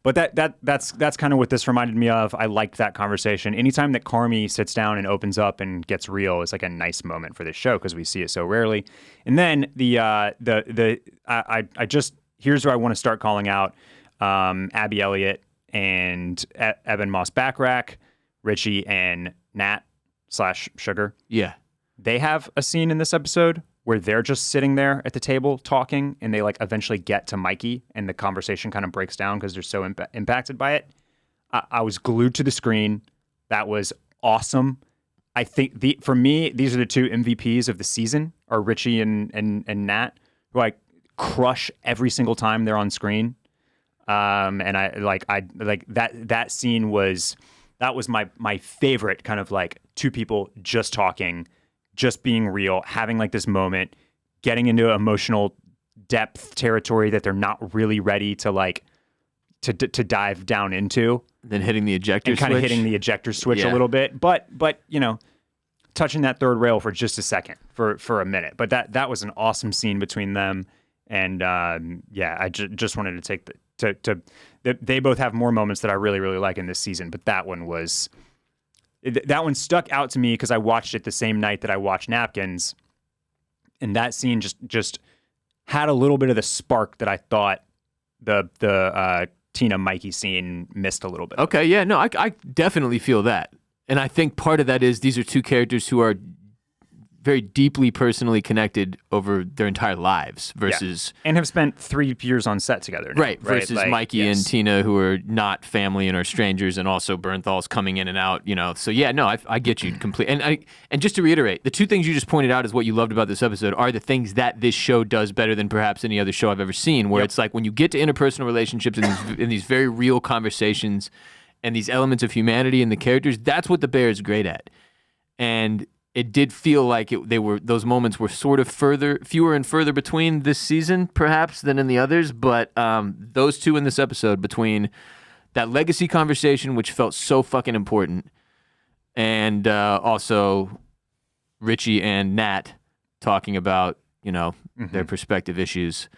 But that's kind of what this reminded me of. I liked that conversation. Anytime that Carmi sits down and opens up and gets real is like a nice moment for this show because we see it so rarely. And then here's where I want to start calling out Abby Elliott and Evan Moss-Backrack, Richie and Nat / Sugar. Yeah. They have a scene in this episode where they're just sitting there at the table talking, and they like eventually get to Mikey, and the conversation kind of breaks down because they're so impacted by it. I was glued to the screen. That was awesome. I think for me, these are the 2 MVPs of the season, are Richie and Nat, who I crush every single time they're on screen. And I like that scene was. That was my favorite kind of like 2 people just talking, just being real, having like this moment, getting into emotional depth territory that they're not really ready to like to dive down into. Then hitting the ejector and switch. kind of hitting the ejector switch a little bit, but touching that third rail for just a second, for a minute. But that was an awesome scene between them, and I just wanted to take they both have more moments that I really really like in this season, but that one stuck out to me because I watched it the same night that I watched Napkins, and that scene just had a little bit of the spark that I thought the Tina Mikey scene missed a little bit. Okay, yeah, no, I definitely feel that. And I think part of that is these are two characters who are very deeply personally connected over their entire lives versus... And have spent 3 years on set together now, right, versus like, Mikey and Tina, who are not family and are strangers, and also Bernthal's coming in and out, So yeah, no, I get you completely. And just to reiterate, the two things you just pointed out is what you loved about this episode are the things that this show does better than perhaps any other show I've ever seen, where it's like when you get to interpersonal relationships and in these very real conversations and these elements of humanity in the characters, that's what The Bear is great at. And it did feel like those moments were sort of fewer and further between this season, perhaps, than in the others. But those two in this episode, between that legacy conversation, which felt so fucking important, and also Richie and Nat talking about, their perspective issues,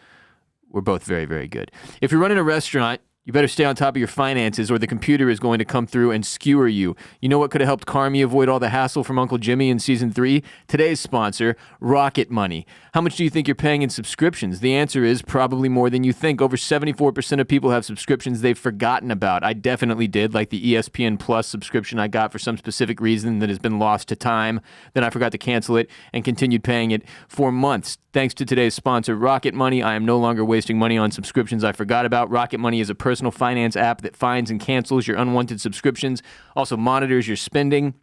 were both very, very good. If you're running a restaurant, you better stay on top of your finances or the computer is going to come through and skewer you. You know what could have helped Carmi avoid all the hassle from Uncle Jimmy in Season 3? Today's sponsor, Rocket Money. How much do you think you're paying in subscriptions? The answer is probably more than you think. Over 74% of people have subscriptions they've forgotten about. I definitely did, like the ESPN Plus subscription I got for some specific reason that has been lost to time. Then I forgot to cancel it and continued paying it for months. Thanks to today's sponsor, Rocket Money, I am no longer wasting money on subscriptions I forgot about. Rocket Money is a personal finance app that finds and cancels your unwanted subscriptions, also monitors your spending,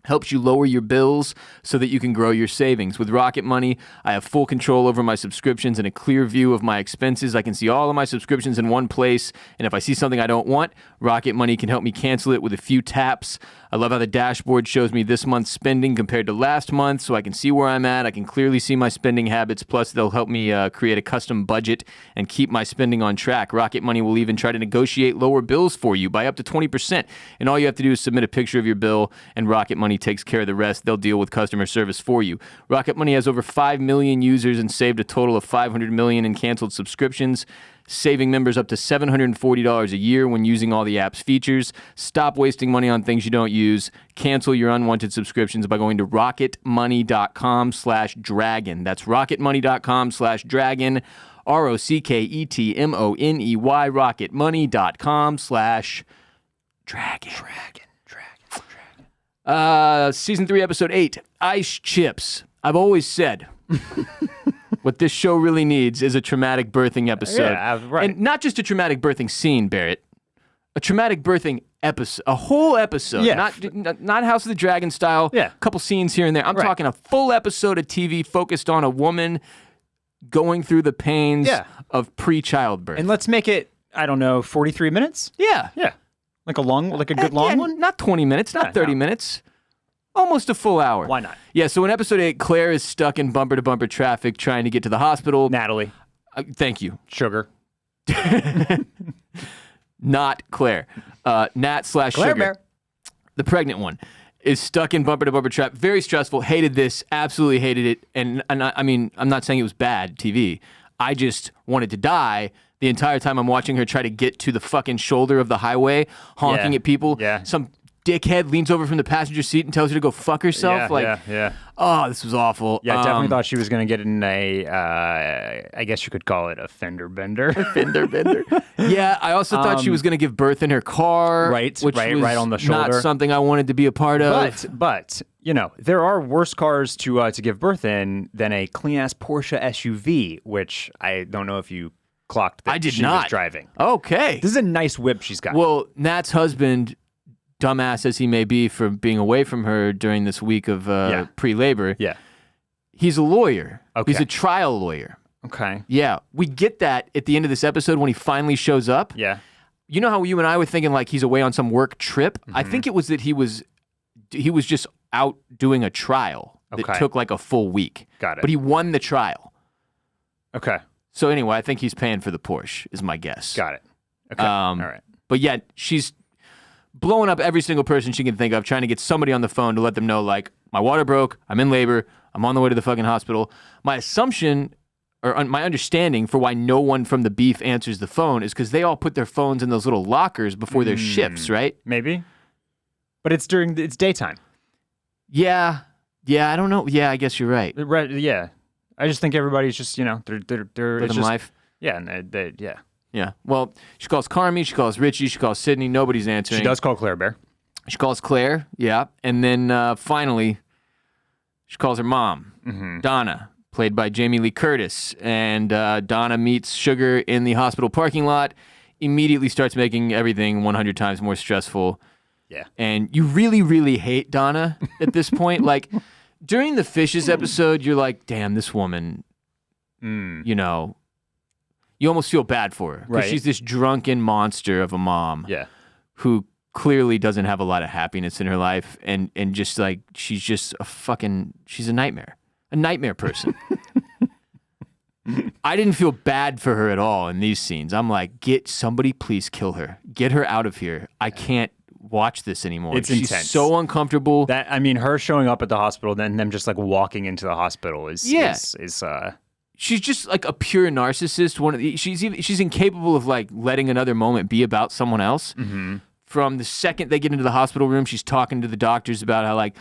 helps you lower your bills so that you can grow your savings. With Rocket Money, I have full control over my subscriptions and a clear view of my expenses. I can see all of my subscriptions in one place, and if I see something I don't want, Rocket Money can help me cancel it with a few taps. I love how the dashboard shows me this month's spending compared to last month, so I can see where I'm at. I can clearly see my spending habits, plus they'll help me create a custom budget and keep my spending on track. Rocket Money will even try to negotiate lower bills for you by up to 20%, and all you have to do is submit a picture of your bill, and Rocket Money takes care of the rest. They'll deal with customer service for you. Rocket Money has over 5 million users and saved a total of $500 million in canceled subscriptions, saving members up to $740 a year when using all the app's features. Stop wasting money on things you don't use. Cancel your unwanted subscriptions by going to rocketmoney.com/dragon. That's rocketmoney.com/dragon. ROCKETMONEY. rocketmoney.com/dragon. Season 3, Episode 8, Ice Chips. I've always said what this show really needs is a traumatic birthing episode. Yeah, right. And not just a traumatic birthing scene, Barrett. A traumatic birthing episode. A whole episode. Yeah. Not House of the Dragon style. Yeah. A couple scenes here and there. I'm talking a full episode of TV focused on a woman going through the pains of pre-childbirth. And let's make it, 43 minutes? Yeah. Yeah. Like a good long one? Not 20 minutes, not 30 minutes. Almost a full hour. Why not? Yeah, so in episode 8, Claire is stuck in bumper-to-bumper traffic trying to get to the hospital. Natalie. Thank you. Sugar. Not Claire. Nat/Sugar. Claire Bear. The pregnant one is stuck in bumper-to-bumper traffic. Very stressful. Hated this. Absolutely hated it. And I mean, I'm not saying it was bad TV. I just wanted to die the entire time I'm watching her try to get to the fucking shoulder of the highway, honking at people. Yeah. Some dickhead leans over from the passenger seat and tells her to go fuck herself. Yeah. Oh, this was awful. Yeah, I definitely thought she was going to get in I guess you could call it a fender bender. Fender bender. Yeah, I also thought she was going to give birth in her car. Right, which was right on the shoulder. Not something I wanted to be a part of. But there are worse cars to give birth in than a clean-ass Porsche SUV, which I don't know if you clocked that I did she not. was driving. Okay. This is a nice whip she's got. Well, Nat's husband, dumbass as he may be for being away from her during this week of pre-labor, he's a lawyer. Okay. He's a trial lawyer. Okay. Yeah, we get that at the end of this episode when he finally shows up. Yeah. You know how you and I were thinking like he's away on some work trip? Mm-hmm. I think it was that he was just out doing a trial that took like a full week. Got it. But he won the trial. Okay. So anyway, I think he's paying for the Porsche, is my guess. Got it. Okay. All right. But yet, she's blowing up every single person she can think of, trying to get somebody on the phone to let them know, like, my water broke, I'm in labor, I'm on the way to the fucking hospital. My assumption, or my understanding for why no one from the beef answers the phone is because they all put their phones in those little lockers before their shifts, right? Maybe. But it's daytime. Yeah, I don't know. Yeah, I guess you're right. Yeah. I just think everybody's just, they're Living life. Yeah, and yeah. Yeah. Well, she calls Carmi, she calls Richie, she calls Sydney. Nobody's answering. She does call Claire Bear. She calls Claire, yeah. And then finally, she calls her mom, Donna, played by Jamie Lee Curtis. And Donna meets Sugar in the hospital parking lot, immediately starts making everything 100 times more stressful. Yeah. And you really, really hate Donna at this point. Like, during the Fishes episode, you're like, damn, this woman, you almost feel bad for her. Because she's this drunken monster of a mom who clearly doesn't have a lot of happiness in her life. And just like, she's just she's a nightmare. A nightmare person. I didn't feel bad for her at all in these scenes. I'm like, somebody please kill her. Get her out of here. I can't watch this anymore. She's intense. So uncomfortable. Her showing up at the hospital, then them just like walking into the hospital is she's just like a pure narcissist. She's incapable of like letting another moment be about someone else. From the second they get into the hospital room, she's talking to the doctors about how, like,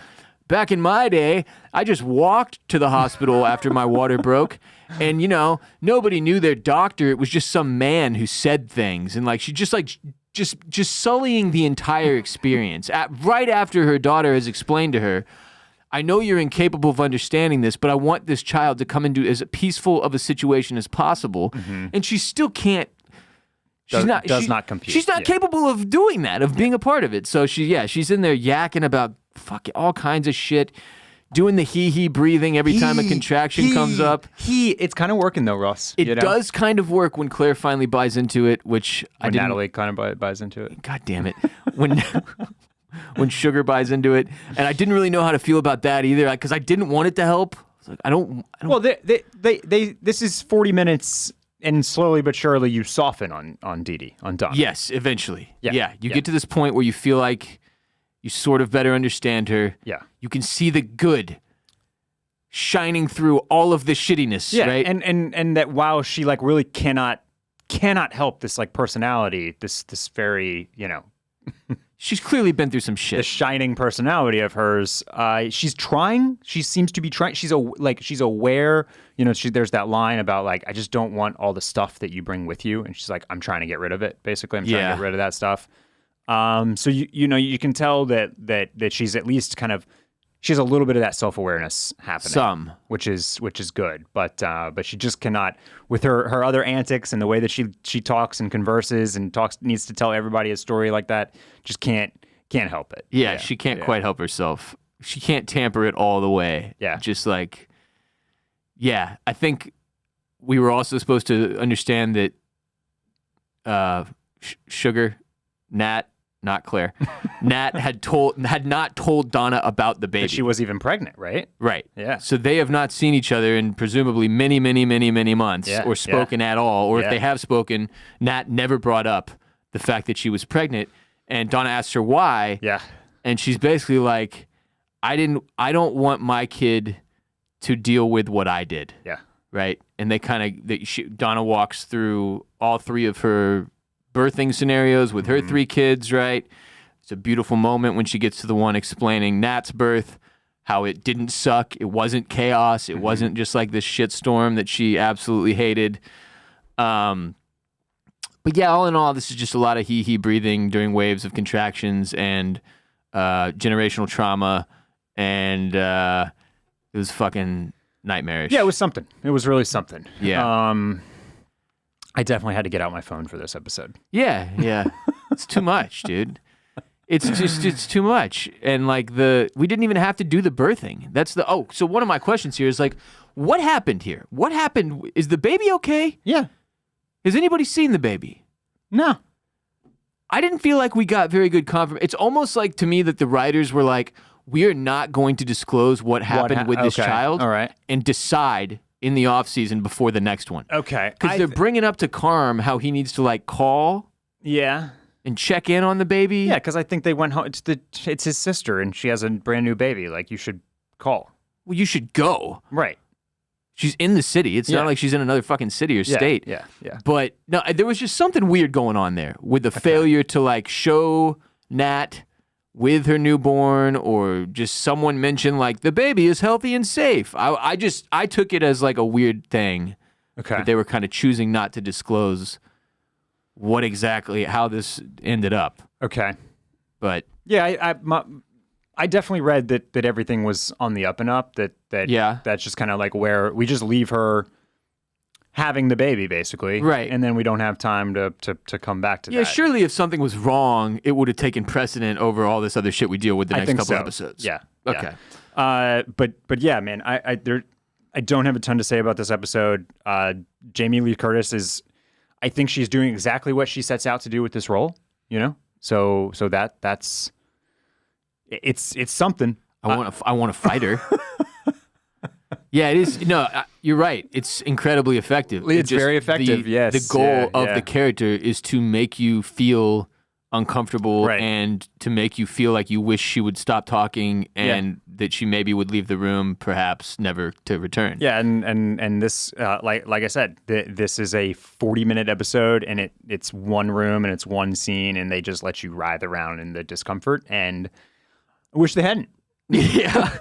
back in my day, I just walked to the hospital after my water broke, and nobody knew their doctor. It was just some man who said things, and like she just sullying the entire experience. Right after her daughter has explained to her, I know you're incapable of understanding this, but I want this child to come into as peaceful of a situation as possible. And she still can't. Does not compute. She's not capable of doing that, of being a part of it. So she's in there yakking about all kinds of shit, doing the hee breathing every time a contraction comes up. It's kind of working though, Ross. It does kind of work when Claire finally buys into it, when Natalie kind of buys into it. God damn it. When Sugar buys into it. And I didn't really know how to feel about that either, because I didn't want it to help. I was like, I don't. Well, this is 40 minutes, and slowly but surely you soften on Donna. Yes, eventually. Yeah. You get to this point where you feel like you sort of better understand her. Yeah. You can see the good shining through all of the shittiness, right? And that while she like really cannot help this like personality, this very, she's clearly been through some shit. The shining personality of hers. She's trying. She seems to be trying. She's aware. There's that line about like, I just don't want all the stuff that you bring with you, and she's like, I'm trying to get rid of it. Basically, I'm trying to get rid of that stuff. So you can tell that she's at least kind of. She has a little bit of that self-awareness happening. Which is good. But she just cannot, with her other antics and the way that she talks and converses and needs to tell everybody a story like that, just can't help it. Yeah, she can't quite help herself. She can't tamper it all the way. Yeah. Just like, I think we were also supposed to understand that Sugar, Nat, not Claire, Nat had not told Donna about the baby. That she was even pregnant, right? Right. Yeah. So they have not seen each other in presumably many, many, many, many months, or spoken at all. Or if they have spoken, Nat never brought up the fact that she was pregnant. And Donna asks her why. Yeah. And she's basically like, I don't want my kid to deal with what I did. Yeah. Right. And Donna walks through all three of her birthing scenarios with her three kids, right? It's a beautiful moment when she gets to the one explaining Nat's birth, how it didn't suck, it wasn't chaos, it wasn't just like this shitstorm that she absolutely hated. But yeah, all in all, this is just a lot of hee breathing during waves of contractions and generational trauma, and it was fucking nightmarish. Yeah, it was something. It was really something. Yeah. I definitely had to get out my phone for this episode. Yeah. It's too much, dude. It's too much. And like we didn't even have to do the birthing. So one of my questions here is like, what happened here? What happened? Is the baby okay? Yeah. Has anybody seen the baby? No. I didn't feel like we got very good confirmation. It's almost like to me that the writers were like, we are not going to disclose what happened with this child. All right. And decide in the off season before the next one. Okay. Because they're bringing up to Carm how he needs to like call. Yeah. And check in on the baby. Yeah, because I think they went home. It's his sister, and she has a brand new baby. Like, you should call. Well, you should go. Right. She's in the city. It's not like she's in another fucking city or state. Yeah. But no, there was just something weird going on there with the failure to like show Nat with her newborn, or just someone mention like the baby is healthy and safe. I took it as like a weird thing. Okay. That they were kind of choosing not to disclose how this ended up. Okay. But yeah, I definitely read that everything was on the up and up. That's just kind of like where we just leave her having the baby, basically. Right. And then we don't have time to come back to that. Yeah, surely if something was wrong, it would have taken precedent over all this other shit we deal with the next couple episodes. Yeah. Okay. Yeah. But yeah, man, I don't have a ton to say about this episode. Jamie Lee Curtis I think she's doing exactly what she sets out to do with this role, you know? So that's it's something. I want to fight her. Yeah, it is. No, you're right. It's incredibly effective. It's very effective. Yes. The goal of the character is to make you feel uncomfortable and to make you feel like you wish she would stop talking and that she maybe would leave the room, perhaps never to return. Yeah, and this, like I said, this is a 40-minute episode, and it's one room and it's one scene, and they just let you writhe around in the discomfort. And I wish they hadn't. Yeah.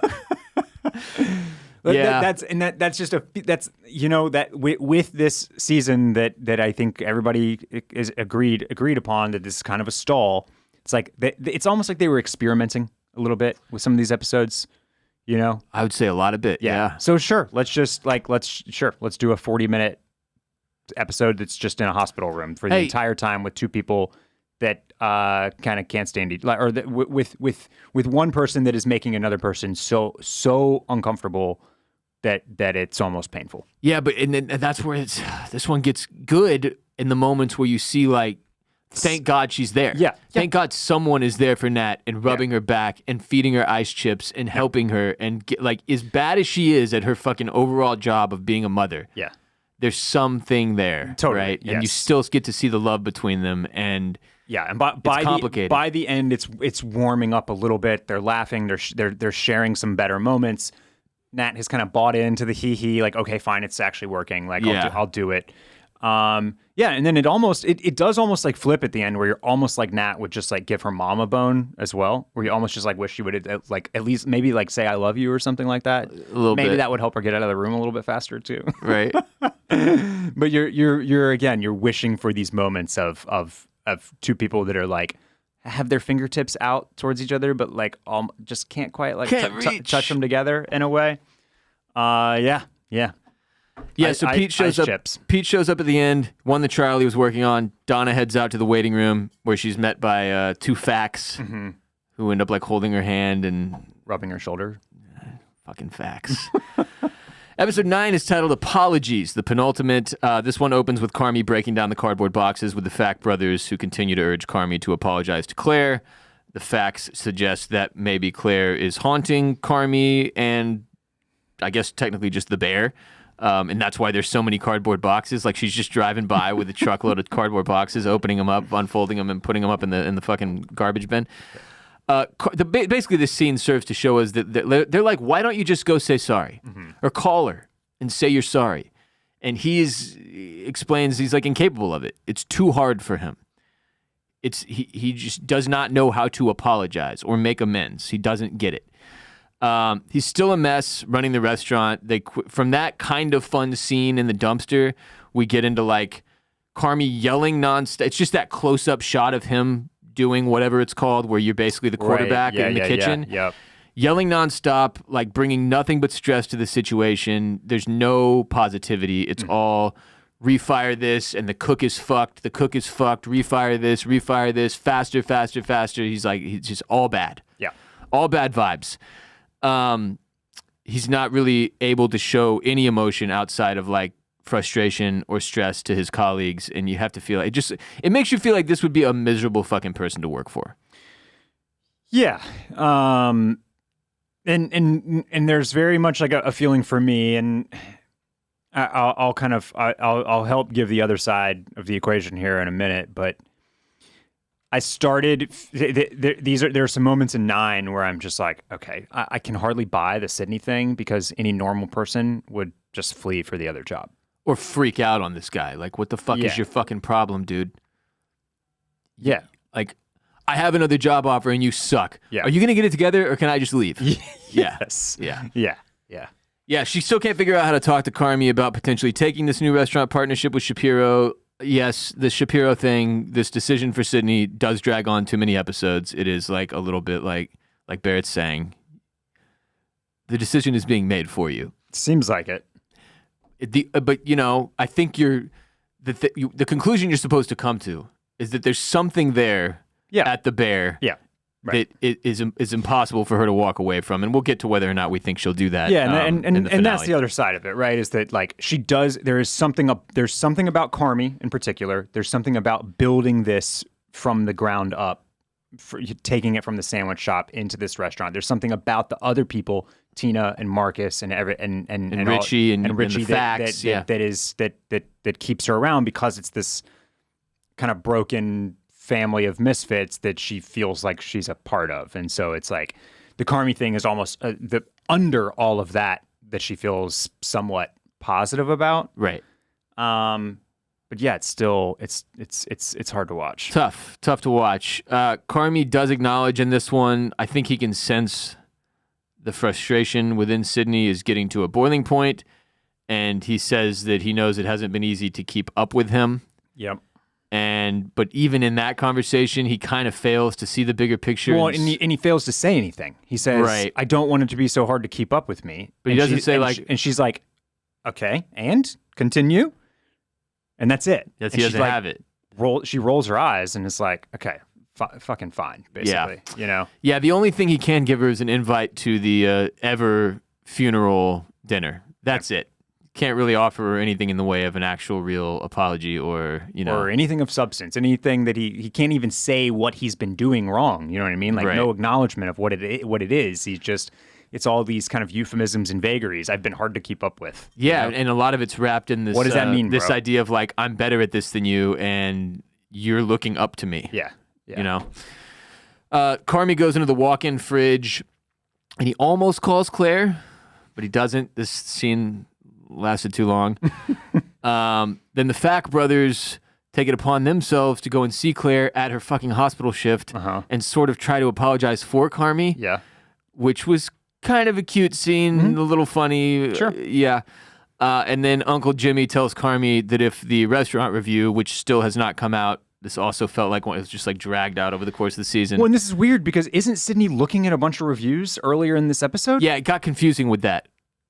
Yeah, that's just with this season that I think everybody is agreed upon that this is kind of a stall. It's like it's almost like they were experimenting a little bit with some of these episodes, you know. I would say a lot of it. Yeah. So sure, let's do a 40-minute episode that's just in a hospital room for the entire time with two people that kind of can't stand with one person that is making another person so uncomfortable that it's almost painful. Yeah, but and that's where this one gets good in the moments where you see like, thank God she's there. Yeah. Thank God someone is there for Nat and rubbing her back and feeding her ice chips and helping her and like as bad as she is at her fucking overall job of being a mother. Yeah. There's something there, totally, right? Yes. And you still get to see the love between them and and by the end, it's warming up a little bit. They're laughing. They're sharing some better moments. Nat has kind of bought into the hee like, okay, fine, it's actually working. Like, I'll do it. And then it does almost like flip at the end where you're almost like Nat would just like give her mom a bone as well, where you almost just like wish she would like at least maybe like say I love you or something like that. A little bit. Maybe that would help her get out of the room a little bit faster too. Right. But you're wishing for these moments of two people that are like have their fingertips out towards each other, but like just can't quite like touch them together in a way. Yeah. So Pete shows up. Chips. Pete shows up at the end. Won the trial he was working on. Donna heads out to the waiting room where she's met by two facts who end up like holding her hand and rubbing her shoulder. Fucking facts. Episode 9 is titled Apologies, the penultimate. This one opens with Carmi breaking down the cardboard boxes with the Fact brothers who continue to urge Carmi to apologize to Claire. The facts suggest that maybe Claire is haunting Carmi and I guess technically just the bear. And that's why there's so many cardboard boxes. Like she's just driving by with a truckload of cardboard boxes, opening them up, unfolding them, and putting them up in the fucking garbage bin. Basically, this scene serves to show us that they're like, why don't you just go say sorry or call her and say you're sorry? And he explains he's like incapable of it. It's too hard for him. He just does not know how to apologize or make amends. He doesn't get it. He's still a mess running the restaurant. From that kind of fun scene in the dumpster, we get into like Carmi yelling nonstop. It's just that close-up shot of him doing whatever it's called, where you're basically the quarterback in the kitchen. Yeah. Yelling nonstop, like bringing nothing but stress to the situation. There's no positivity. It's all refire this, and the cook is fucked. The cook is fucked. Refire this, faster, faster, faster. He's just all bad. Yeah. All bad vibes. He's not really able to show any emotion outside of like frustration or stress to his colleagues, and you have to feel like it makes you feel like this would be a miserable fucking person to work for. Yeah. And there's very much like a feeling for me, and I'll help give the other side of the equation here in a minute, but I started. There are some moments in 9 where I'm just like, okay, I can hardly buy the Sydney thing because any normal person would just flee for the other job or freak out on this guy. Like, what the fuck is your fucking problem, dude? Yeah, like, I have another job offer and you suck. Yeah. Are you gonna get it together or can I just leave? Yes. Yeah. Yeah. She still can't figure out how to talk to Carmi about potentially taking this new restaurant partnership with Shapiro. Yes, the Shapiro thing, this decision for Sydney does drag on too many episodes. It is like a little bit like Barrett's saying, the decision is being made for you. Seems like it. But I think the conclusion you're supposed to come to is that there's something there at the Bear that it is impossible for her to walk away from, and we'll get to whether or not we think she'll do that. Yeah, and that's the other side of it, right? Is that like she does? There's something about Carmi in particular. There's something about building this from the ground up, taking it from the sandwich shop into this restaurant. There's something about the other people, Tina and Marcus and Richie and Richie that keeps her around because it's this kind of broken family of misfits that she feels like she's a part of. And so it's like the Carmi thing is almost under all of that she feels somewhat positive about. Right. But yeah, it's still it's hard to watch. Tough to watch. Carmi does acknowledge in this one, I think he can sense the frustration within Sydney is getting to a boiling point, and he says that he knows it hasn't been easy to keep up with him. Yep. But even in that conversation, he kind of fails to see the bigger picture. Well, and he fails to say anything. He says, right. I don't want it to be so hard to keep up with me. But he doesn't say and she's like, okay, and continue. And that's it. Yes, he doesn't have it. She rolls her eyes and is like, okay, fucking fine, basically. Yeah, the only thing he can give her is an invite to the Ever funeral dinner. That's it. Can't really offer her anything in the way of an actual real apology or anything of substance, anything that he can't even say what he's been doing wrong. You know what I mean? Like no acknowledgement of what it is. He's just, it's all these kind of euphemisms and vagaries I've been hard to keep up with. Yeah. And a lot of it's wrapped in this. What does that mean, this bro? idea of like, I'm better at this than you and you're looking up to me. Yeah. Carmi goes into the walk-in fridge and he almost calls Claire, but he doesn't. This scene lasted too long. Then the Fack brothers take it upon themselves to go and see Claire at her fucking hospital shift and sort of try to apologize for Carmi. Yeah. Which was kind of a cute scene, a little funny. Sure. Yeah. And then Uncle Jimmy tells Carmi that if the restaurant review, which still has not come out, this also felt like it was just like dragged out over the course of the season. Well, and this is weird because isn't Sydney looking at a bunch of reviews earlier in this episode? Yeah, it got confusing with that.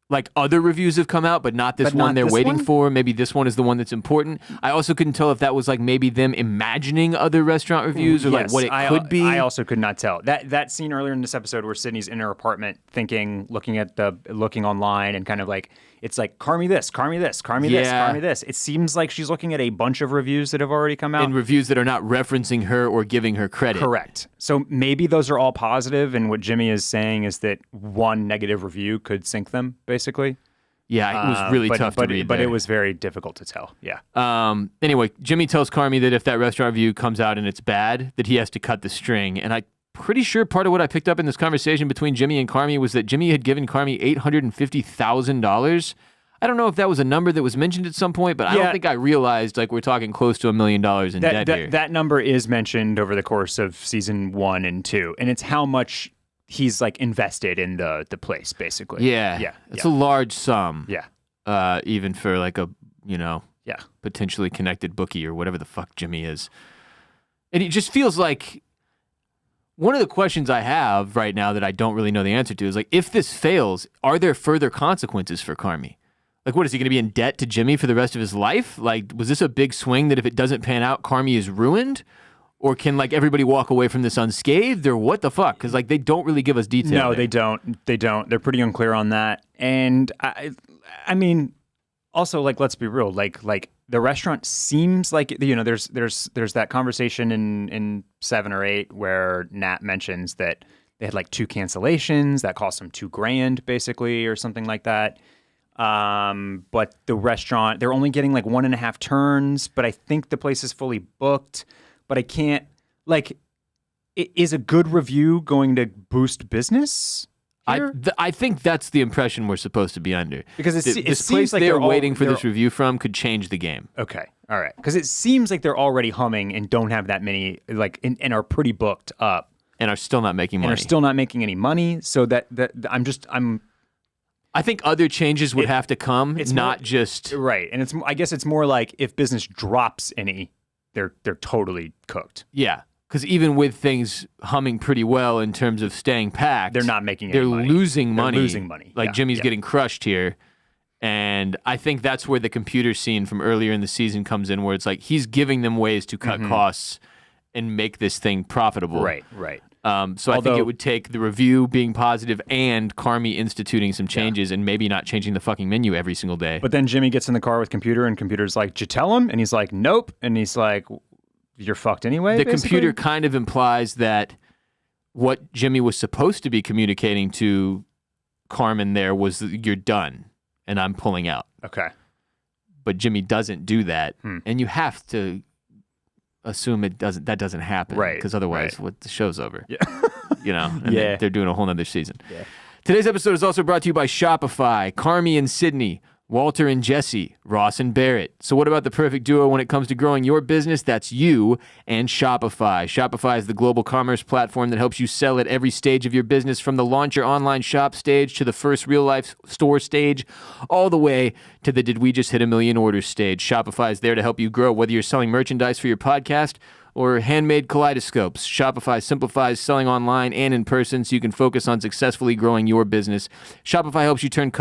Like other reviews have come out, but not this one they're waiting for. Maybe this one is the one that's important. I also couldn't tell if that was like maybe them imagining other restaurant reviews or like what it could be. I also could not tell. That scene earlier in this episode where Sydney's in her apartment looking online and kind of like, it's like, Carmi this, Carmi this, Carmi this, Carmi this. It seems like she's looking at a bunch of reviews that have already come out. And reviews that are not referencing her or giving her credit. Correct. So maybe those are all positive, and what Jimmy is saying is that one negative review could sink them, basically. Yeah, it was really tough to read. But it was very difficult to tell. Yeah. Anyway, Jimmy tells Carmi that if that restaurant review comes out and it's bad, that he has to cut the string. And I'm pretty sure part of what I picked up in this conversation between Jimmy and Carmi was that Jimmy had given Carmi $850,000. I don't know if that was a number that was mentioned at some point, but I don't think I realized like we're talking close to $1 million in debt here. That number is mentioned over the course of season 1 and 2, and it's how much he's like invested in the place, basically. Yeah. It's a large sum. Yeah. Even for like a, potentially connected bookie or whatever the fuck Jimmy is. And it just feels like one of the questions I have right now that I don't really know the answer to is like, if this fails, are there further consequences for Carmi? Like, what, is he going to be in debt to Jimmy for the rest of his life? Like, was this a big swing that if it doesn't pan out, Carmi is ruined? Or can, like, everybody walk away from this unscathed? Or what the fuck? Because, like, they don't really give us detail. No, they don't. They don't. They're pretty unclear on that. And, I mean, also, like, let's be real. Like the restaurant seems like, there's that conversation in 7 or 8 where Nat mentions that they had, like, 2 cancellations that cost them $2,000, basically, or something like that. But the restaurant, they're only getting like 1.5 turns, but I think the place is fully booked. But I can't, like, is a good review going to boost business here? I think that's the impression we're supposed to be under. Because it this seems place like they're waiting for this review from could change the game. Okay, all right. Because it seems like they're already humming and don't have that many, like, and are pretty booked up. And are still not making money. And are still not making any money. So that I think other changes would have to come. It's not more, just right. And I guess it's more like if business drops any, they're totally cooked. Yeah, because even with things humming pretty well in terms of staying packed, they're not making. They're any money. losing money. They're losing money. Like Jimmy's getting crushed here, and I think that's where the computer scene from earlier in the season comes in, where it's like he's giving them ways to cut costs and make this thing profitable. Right. So I think it would take the review being positive and Carmi instituting some changes and maybe not changing the fucking menu every single day. But then Jimmy gets in the car with computer and computer's like, "Did you tell him?" And he's like, "Nope." And he's like, "You're fucked anyway." The basically? computer kind of implies that what Jimmy was supposed to be communicating to Carmen there was you're done and I'm pulling out. Okay. But Jimmy doesn't do that. And you have to assume that doesn't happen. Right. Because otherwise what the show's over. Yeah. You know, and Yeah. they're doing a whole nother season. Yeah. Today's episode is also brought to you by Shopify, Carmi and Sydney, Walter and Jesse, Ross and Barrett. So what about the perfect duo when it comes to growing your business? That's you and Shopify. Shopify is the global commerce platform that helps you sell at every stage of your business, from the launch your online shop stage to the first real-life store stage, all the way to the did we just hit 1 million orders stage. Shopify is there to help you grow, whether you're selling merchandise for your podcast or handmade kaleidoscopes. Shopify simplifies selling online and in person so you can focus on successfully growing your business. Shopify helps you turn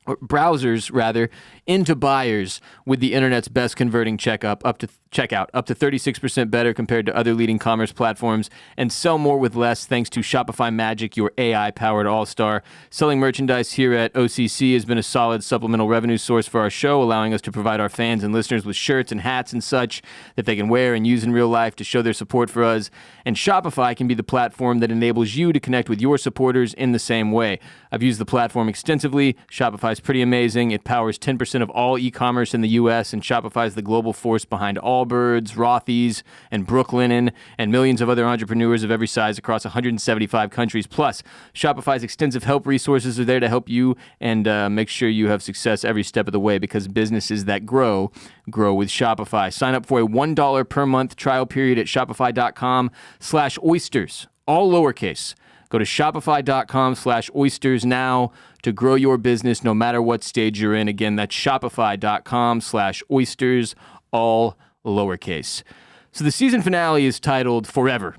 browsers into buyers with the internet's best converting checkout up to 36% better compared to other leading commerce platforms, and sell more with less thanks to Shopify Magic, your AI-powered all-star. Selling merchandise here at OCC has been a solid supplemental revenue source for our show, allowing us to provide our fans and listeners with shirts and hats and such that they can wear and use in real life to show their support for us. And Shopify can be the platform that enables you to connect with your supporters in the same way. I've used the platform extensively. Shopify is pretty amazing. It powers 10% of all e-commerce in the U.S., and Shopify is the global force behind Allbirds, Rothy's, and Brooklinen, and millions of other entrepreneurs of every size across 175 countries. Plus, Shopify's extensive help resources are there to help you and make sure you have success every step of the way, because businesses that grow with Shopify. Sign up for a $1 per month trial period at shopify.com/oysters, all lowercase. Go to shopify.com/oysters now to grow your business no matter what stage you're in. Again, that's shopify.com/oysters, all lowercase. So the season finale is titled Forever.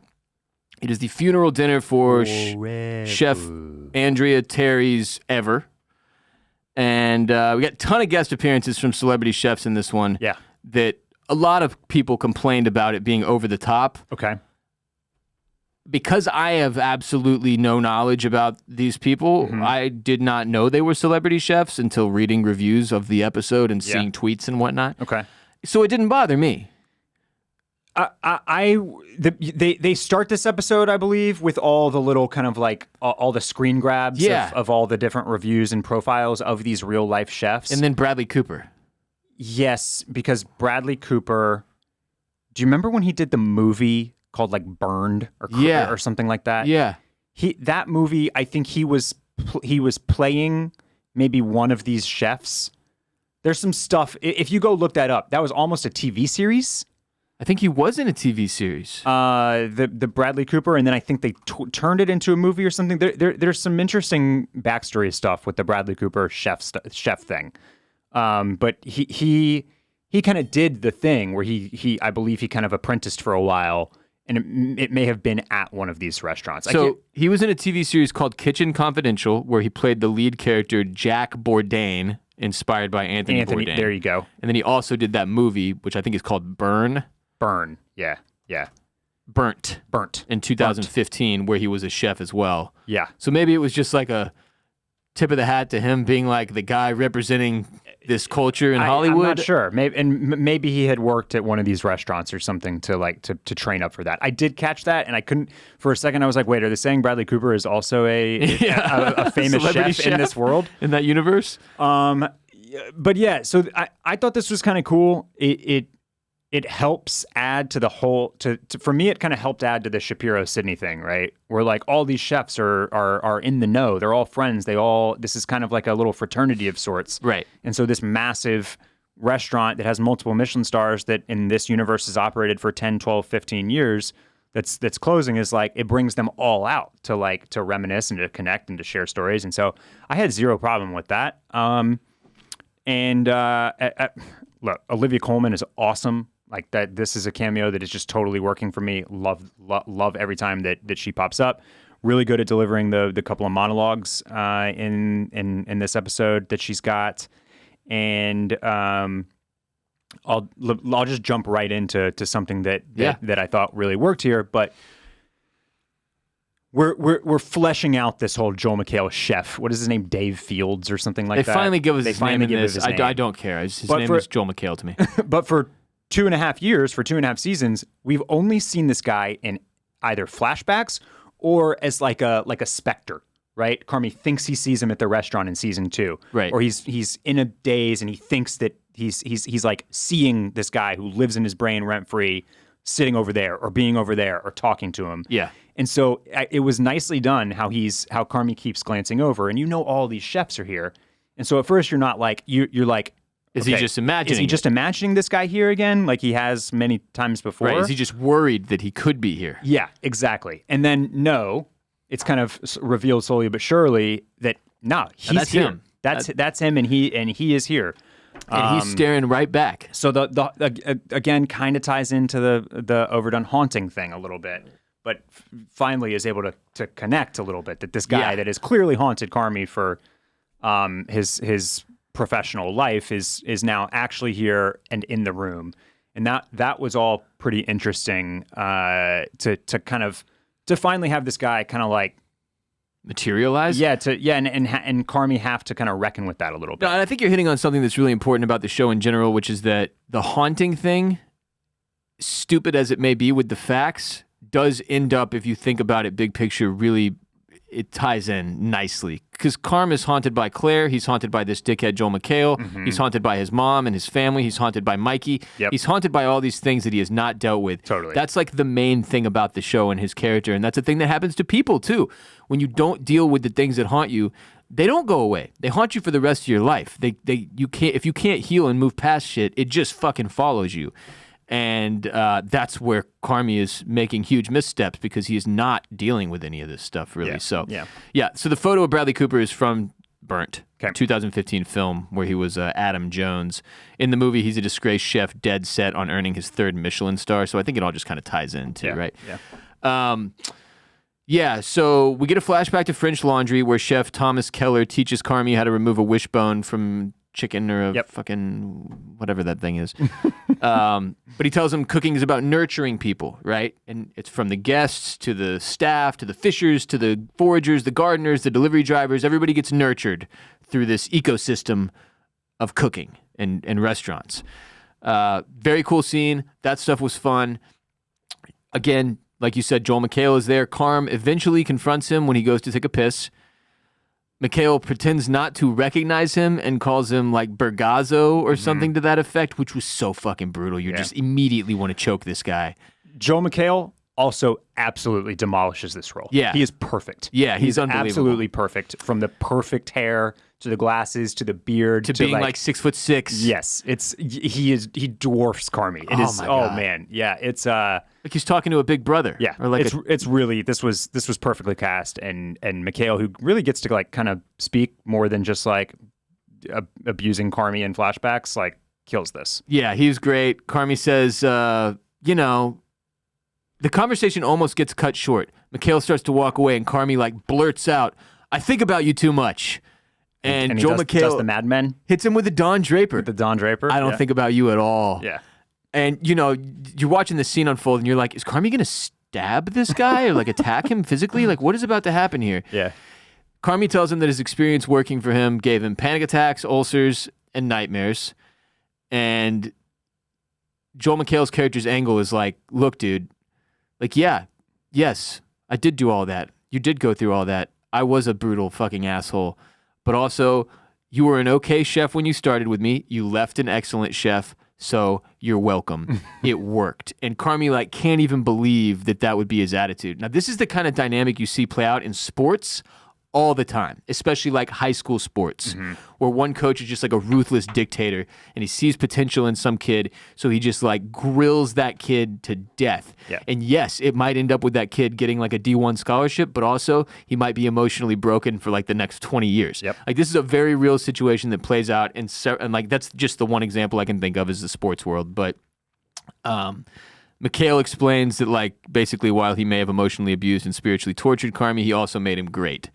It is the funeral dinner for Chef Andrea Terry's Ever. And we got a ton of guest appearances from celebrity chefs in this one. Yeah. That a lot of people complained about it being over the top. Okay. Because I have absolutely no knowledge about these people, I did not know they were celebrity chefs until reading reviews of the episode and seeing tweets and whatnot. Okay. So it didn't bother me. They start this episode, I believe, with all the little kind of like all the screen grabs of all the different reviews and profiles of these real life chefs. And then Bradley Cooper. Yes, because Bradley Cooper, do you remember when he did the movie called like Burned or something like that? Yeah. That movie, I think he was playing maybe one of these chefs. There's some stuff, if you go look that up, that was almost a TV series. I think he was in a TV series. The Bradley Cooper, and then I think they turned it into a movie or something. There's some interesting backstory stuff with the Bradley Cooper chef thing. But he kind of did the thing where he I believe he kind of apprenticed for a while, and it may have been at one of these restaurants. So he was in a TV series called Kitchen Confidential, where he played the lead character Jack Bourdain, inspired by Anthony Bourdain. There you go. And then he also did that movie, which I think is called Burn, yeah. Burnt. In 2015, where he was a chef as well. Yeah. So maybe it was just like a tip of the hat to him being like the guy representing this culture in I'm Hollywood. not sure. Maybe he had worked at one of these restaurants or something to train up for that. I did catch that, and I couldn't for a second. I was like, wait, are they saying Bradley Cooper is also a famous chef in this world, in that universe? But yeah, so I thought this was kind of cool. It helps add to the whole. For me, it kind of helped add to the Shapiro Sydney thing, right? Where like all these chefs are in the know. They're all friends. This is kind of like a little fraternity of sorts, right? And so this massive restaurant that has multiple Michelin stars that in this universe has operated for 10, 12, 15 years. That's closing is like it brings them all out to reminisce and to connect and to share stories. And so I had zero problem with that. Look, Olivia Colman is awesome. Like that, this is a cameo that is just totally working for me. Love every time that she pops up. Really good at delivering the couple of monologues in this episode that she's got, and I'll just jump right into something that I thought really worked here. But we're fleshing out this whole Joel McHale chef. What is his name? Dave Fields or something like that. They finally give us his name in this. I don't care. His name is Joel McHale to me. But for 2.5 years, for 2.5 seasons, we've only seen this guy in either flashbacks or as like a specter, right? Carmy thinks he sees him at the restaurant in season 2, right? Or he's in a daze and he thinks that he's like seeing this guy who lives in his brain rent free, sitting over there or being over there or talking to him. Yeah. And so it was nicely done how Carmy keeps glancing over, and all these chefs are here, and so at first you're not like you're like. Is he just imagining? Is he just imagining this guy here again, like he has many times before? Right. Is he just worried that he could be here? Yeah, exactly. And then no, it's kind of revealed slowly but surely that he's here. Him. That's him, and he is here. And he's staring right back. So the again kind of ties into the overdone haunting thing a little bit, but finally is able to connect a little bit that this guy that has clearly haunted Carmy for his professional life is now actually here and in the room, and that was all pretty interesting to finally have this guy kind of like materialize. And Carmy have to kind of reckon with that a little bit. No, and I think you're hitting on something that's really important about the show in general, which is that the haunting thing, stupid as it may be with the facts, does end up, if you think about it big picture, really it ties in nicely. Because Carm is haunted by Claire. He's haunted by this dickhead Joel McHale. Mm-hmm. He's haunted by his mom and his family. He's haunted by Mikey. Yep. He's haunted by all these things that he has not dealt with. Totally. That's like the main thing about the show and his character. And that's a thing that happens to people too. When you don't deal with the things that haunt you, they don't go away. They haunt you for the rest of your life. If you can't heal and move past shit, it just fucking follows you. And that's where Carmy is making huge missteps because he is not dealing with any of this stuff, really. Yeah. So the photo of Bradley Cooper is from Burnt, okay. 2015 film where he was Adam Jones. In the movie, he's a disgraced chef dead set on earning his 3rd Michelin star. So I think it all just kind of ties in too, right? Yeah. So we get a flashback to French Laundry where Chef Thomas Keller teaches Carmy how to remove a wishbone from chicken or a fucking whatever that thing is. But he tells him cooking is about nurturing people, right? And it's from the guests to the staff to the fishers to the foragers, the gardeners, the delivery drivers. Everybody gets nurtured through this ecosystem of cooking and restaurants. Very cool scene. That stuff was fun. Again, like you said, Joel McHale is there. Carm eventually confronts him when he goes to take a piss. McHale pretends not to recognize him and calls him like Bergazzo or something to that effect, which was so fucking brutal. You just immediately want to choke this guy. Joel McHale also absolutely demolishes this role. Yeah. He is perfect. Yeah, he's unbelievable. Absolutely perfect. From the perfect hair to the glasses to the beard to being like 6'6". Yes, he dwarfs Carmy. It is. My God. Oh man, yeah. It's like he's talking to a big brother. Yeah, or like it's really this was perfectly cast, and McHale, who really gets to like kind of speak more than just like abusing Carmy in flashbacks, like kills this. Yeah, he's great. Carmy says, the conversation almost gets cut short. McHale starts to walk away, and Carmy like blurts out, "I think about you too much." And Joel McHale does the Mad Men hits him with the Don Draper. I don't think about you at all. Yeah. And, you're watching the scene unfold, and you're like, is Carmy going to stab this guy or, like, attack him physically? Like, what is about to happen here? Yeah. Carmy tells him that his experience working for him gave him panic attacks, ulcers, and nightmares. And Joel McHale's character's angle is like, look, dude, like, yes, I did do all that. You did go through all that. I was a brutal fucking asshole. But also, you were an okay chef when you started with me. You left an excellent chef, so you're welcome. It worked. And Carmy, like, can't even believe that would be his attitude. Now, this is the kind of dynamic you see play out in sports all the time, especially like high school sports, where one coach is just like a ruthless dictator and he sees potential in some kid, so he just like grills that kid to death. Yeah. And yes, it might end up with that kid getting like a D1 scholarship, but also he might be emotionally broken for like the next 20 years. Yep. Like this is a very real situation that plays out, and like that's just the one example I can think of is the sports world. But McHale explains that like basically while he may have emotionally abused and spiritually tortured Carmy, he also made him great.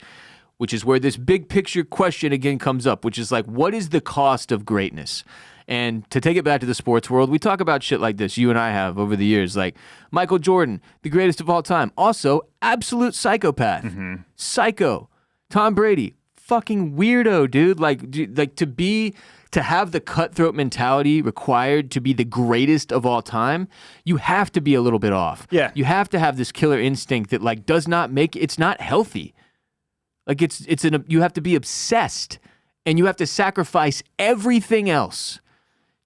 Which is where this big picture question again comes up, which is like, what is the cost of greatness? And to take it back to the sports world, we talk about shit like this, you and I have over the years, like Michael Jordan, the greatest of all time. Also, absolute psychopath. Psycho. Tom Brady, fucking weirdo, dude. Like to have the cutthroat mentality required to be the greatest of all time, you have to be a little bit off. Yeah. You have to have this killer instinct that like does not make, it's not healthy. Like you have to be obsessed, and you have to sacrifice everything else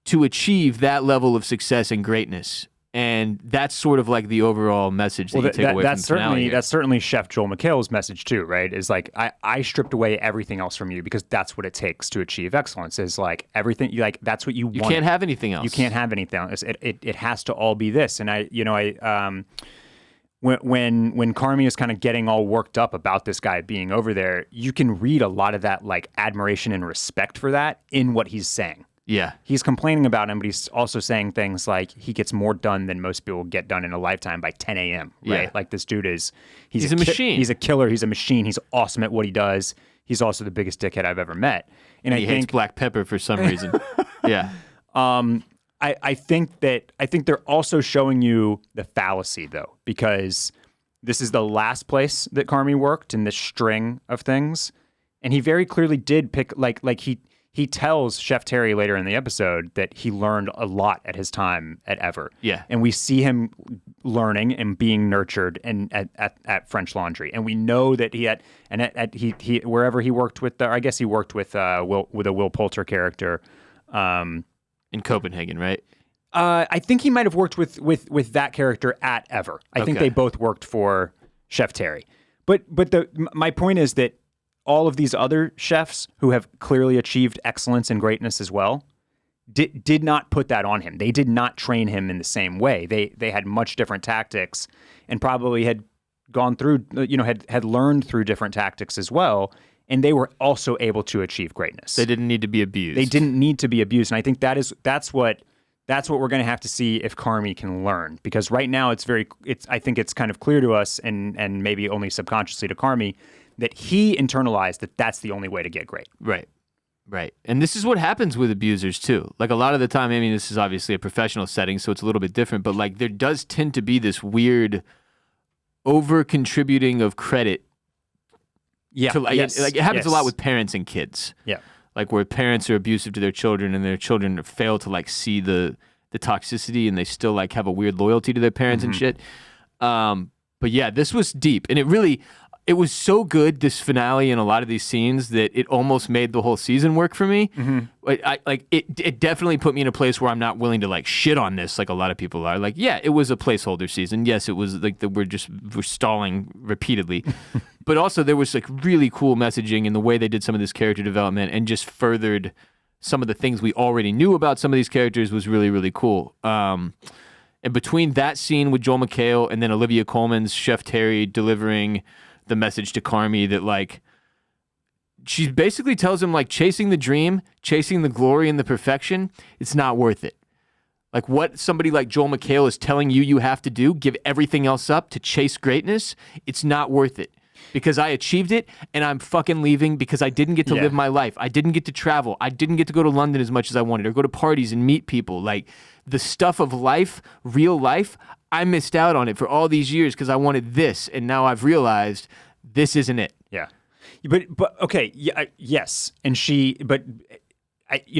to achieve that level of success and greatness. And that's sort of like the overall message that you take away from the finale. That's certainly Chef Joel McHale's message too, right? Is like I stripped away everything else from you because that's what it takes to achieve excellence. Is like everything, like that's what you want. You can't have anything else. You can't have anything else. It has to all be this. And When Carmy is kind of getting all worked up about this guy being over there, you can read a lot of that like admiration and respect for that in what he's saying. Yeah. He's complaining about him, but he's also saying things like he gets more done than most people get done in a lifetime by 10 a.m., right? Yeah. Like this dude he's a machine. He's a killer. He's a machine. He's awesome at what he does. He's also the biggest dickhead I've ever met. And he hates black pepper for some reason. Yeah. I think they're also showing you the fallacy, though, because this is the last place that Carmy worked in this string of things, and he very clearly did pick like he tells Chef Terry later in the episode that he learned a lot at his time at Ever. Yeah, and we see him learning and being nurtured and at French Laundry, and we know that he wherever he worked with, I guess he worked with a Will Poulter character. In Copenhagen, right? I think he might have worked with that character at Ever. I think they both worked for Chef Terry. But my point is that all of these other chefs who have clearly achieved excellence and greatness as well did not put that on him. They did not train him in the same way. They had much different tactics and probably had gone through, had learned through different tactics as well. And they were also able to achieve greatness. They didn't need to be abused. They didn't need to be abused. And I think that's what we're going to have to see if Carmy can learn. Because right now I think it's kind of clear to us and maybe only subconsciously to Carmy that he internalized that that's the only way to get great. Right. Right. And this is what happens with abusers too. Like a lot of the time, I mean, this is obviously a professional setting, so it's a little bit different, but like there does tend to be this weird over-contributing of credit. Yeah, it happens a lot with parents and kids. Yeah, like where parents are abusive to their children, and their children fail to like see the toxicity, and they still like have a weird loyalty to their parents and shit. But yeah, this was deep, and it was so good, this finale and a lot of these scenes, that it almost made the whole season work for me. It definitely put me in a place where I'm not willing to like shit on this like a lot of people are. Like, yeah, it was a placeholder season. Yes, it was like we're stalling repeatedly. But also there was like really cool messaging in the way they did some of this character development and just furthered some of the things we already knew about some of these characters was really, really cool. And between that scene with Joel McHale and then Olivia Colman's Chef Terry delivering the message to Carmy that like she basically tells him like chasing the dream, chasing the glory and the perfection, it's not worth it. Like what somebody like Joel McHale is telling you have to do, give everything else up to chase greatness, it's not worth it. Because I achieved it and I'm fucking leaving because I didn't get to live my life. I didn't get to travel. I didn't get to go to London as much as I wanted or go to parties and meet people. Like the stuff of life, real life, I missed out on it for all these years because I wanted this, and now I've realized this isn't it. Yeah, but okay, yeah, yes, but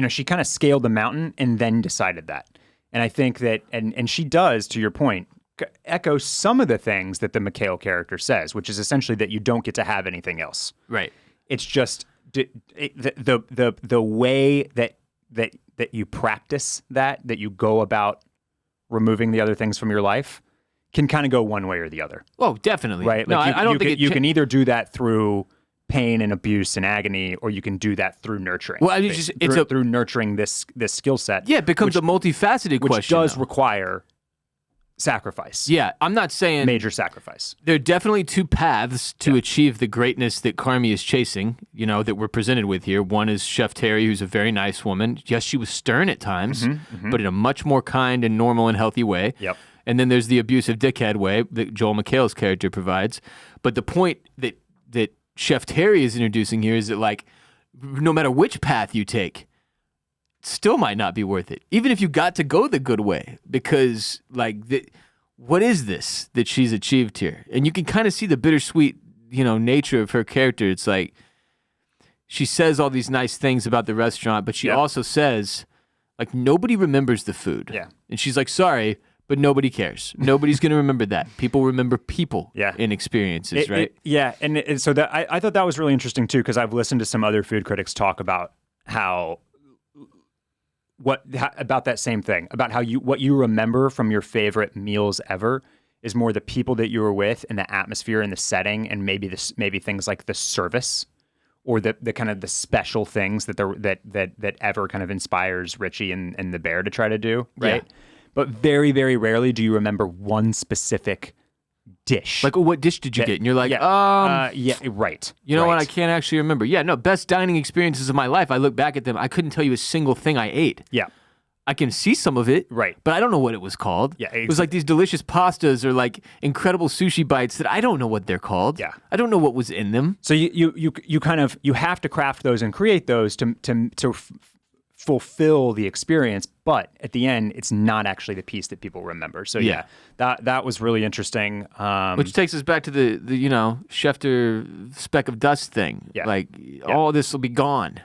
she kind of scaled the mountain and then decided that. And I think that, and she does, to your point, echo some of the things that the McHale character says, which is essentially that you don't get to have anything else. Right. It's just the way that you practice that you go about removing the other things from your life can kind of go one way or the other. Oh, definitely. Right. No, Like I don't think you can either do that through pain and abuse and agony, or you can do that through nurturing. Well, through nurturing this skill set. Yeah, it becomes a multifaceted which question. Which does require sacrifice. Yeah, I'm not saying major sacrifice. There are definitely two paths to achieve the greatness that Carmi is chasing, that we're presented with here. One is Chef Terry, who's a very nice woman. Yes, she was stern at times, but in a much more kind and normal and healthy way. Yep. And then there's the abusive dickhead way that Joel McHale's character provides. But the point that Chef Terry is introducing here is that, like, no matter which path you take, it still might not be worth it. Even if you got to go the good way, because, like, what is this that she's achieved here? And you can kind of see the bittersweet, nature of her character. It's like she says all these nice things about the restaurant, but she also says, like, nobody remembers the food. Yeah. And she's like, sorry, but nobody cares. Nobody's going to remember that. People remember people in experiences, right? So that I thought that was really interesting too, because I've listened to some other food critics talk about about that same thing, about how what you remember from your favorite meals ever is more the people that you were with and the atmosphere and the setting, and maybe things like the service or the kind of the special things that ever kind of inspires Richie and the bear to try to do, right? Yeah. But very, very rarely do you remember one specific dish. Like, what dish did you get? And you're like, right. You know what? I can't actually remember. Yeah, no, best dining experiences of my life. I look back at them. I couldn't tell you a single thing I ate. Yeah. I can see some of it. Right. But I don't know what it was called. Yeah. It was like these delicious pastas or like incredible sushi bites that I don't know what they're called. Yeah. I don't know what was in them. So you kind of, you have to craft those and create those to fulfill the experience, but at the end, it's not actually the piece that people remember. So that was really interesting. Which takes us back to the Schefter speck of dust thing. Yeah. Like, all this will be gone.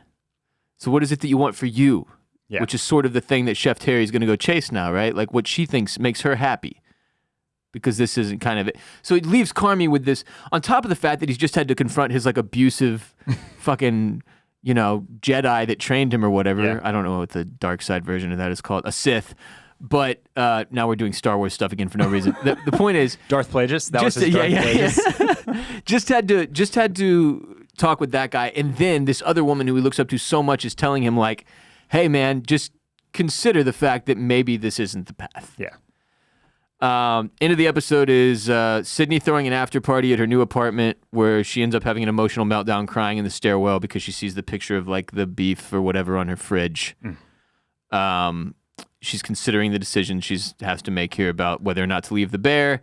So what is it that you want for you? Yeah. Which is sort of the thing that Chef Terry is going to go chase now, right? Like, what she thinks makes her happy. Because this isn't kind of it. So it leaves Carmi with this, on top of the fact that he's just had to confront his, like, abusive fucking... Jedi that trained him or whatever. Yeah. I don't know what the dark side version of that is called. A Sith. But now we're doing Star Wars stuff again for no reason. The point is... Darth Plagueis? That was his Darth Plagueis? Yeah. just had to talk with that guy. And then this other woman who he looks up to so much is telling him, like, hey, man, just consider the fact that maybe this isn't the path. Yeah. End of the episode is Sydney throwing an after party at her new apartment where she ends up having an emotional meltdown crying in the stairwell because she sees the picture of like the beef or whatever on her fridge. She's considering the decision she has to make here about whether or not to leave the bear.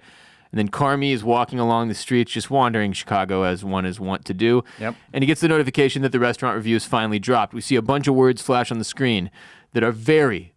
And then Carmi is walking along the streets, just wandering Chicago as one is wont to do. Yep. And he gets the notification that the restaurant review is finally dropped. We see a bunch of words flash on the screen that are very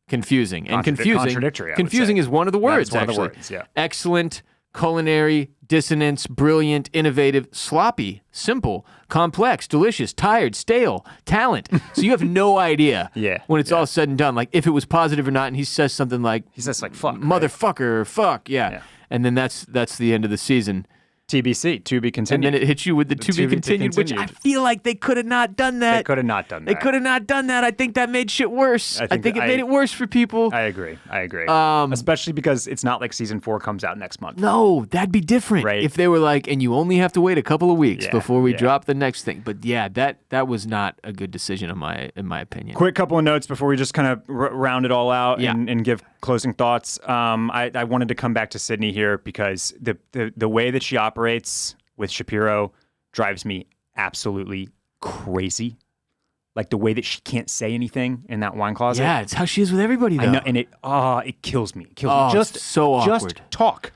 confusing. And contradictory. Confusing is one of the words, That's one actually. Of the words, yeah. Excellent, culinary, dissonance, brilliant, innovative, sloppy, simple, complex, delicious, tired, stale, talent. So you have no idea when it's all said and done, like if it was positive or not. And he says something like, fuck, motherfucker, or fuck, yeah. And then that's the end of the season. TBC, to be continued. And then it hits you with the to be continued, which I feel like they could have not done that. They could have not done that. I think that made shit worse. I think it made it worse for people. I agree. Especially because it's not like season 4 comes out next month. No, that'd be different. Right. If they were like, and you only have to wait a couple of weeks before we drop the next thing. But yeah, that was not a good decision in my opinion. Quick couple of notes before we just kind of round it all out and give closing thoughts. I wanted to come back to Sydney here because the way that she operates with Shapiro drives me absolutely crazy. Like the way that she can't say anything in that wine closet. Yeah, it's how she is with everybody, though. I know, and it kills me. Just so awkward. Just talk.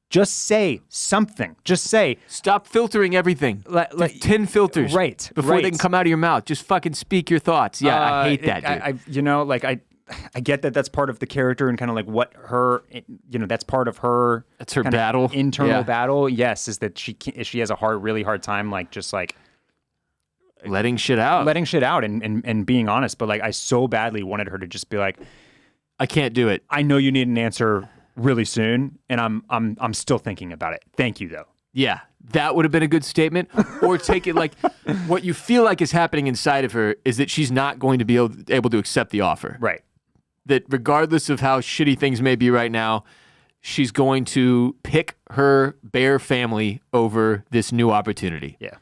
Just say something. Just say. Stop filtering everything. Like 10 filters. Right. Before they can come out of your mouth. Just fucking speak your thoughts. Yeah, I hate that, dude. I get that that's part of the character and kind of like what her, that's part of her. That's her battle. Internal battle. Yes, is that she has a really hard time, like just like letting shit out, and being honest. But like, I so badly wanted her to just be like, I can't do it. I know you need an answer really soon, and I'm still thinking about it. Thank you though. Yeah, that would have been a good statement. Or take it like what you feel like is happening inside of her is that she's not going to be able to accept the offer. Right. That regardless of how shitty things may be right now, she's going to pick her Bear family over this new opportunity. Yeah.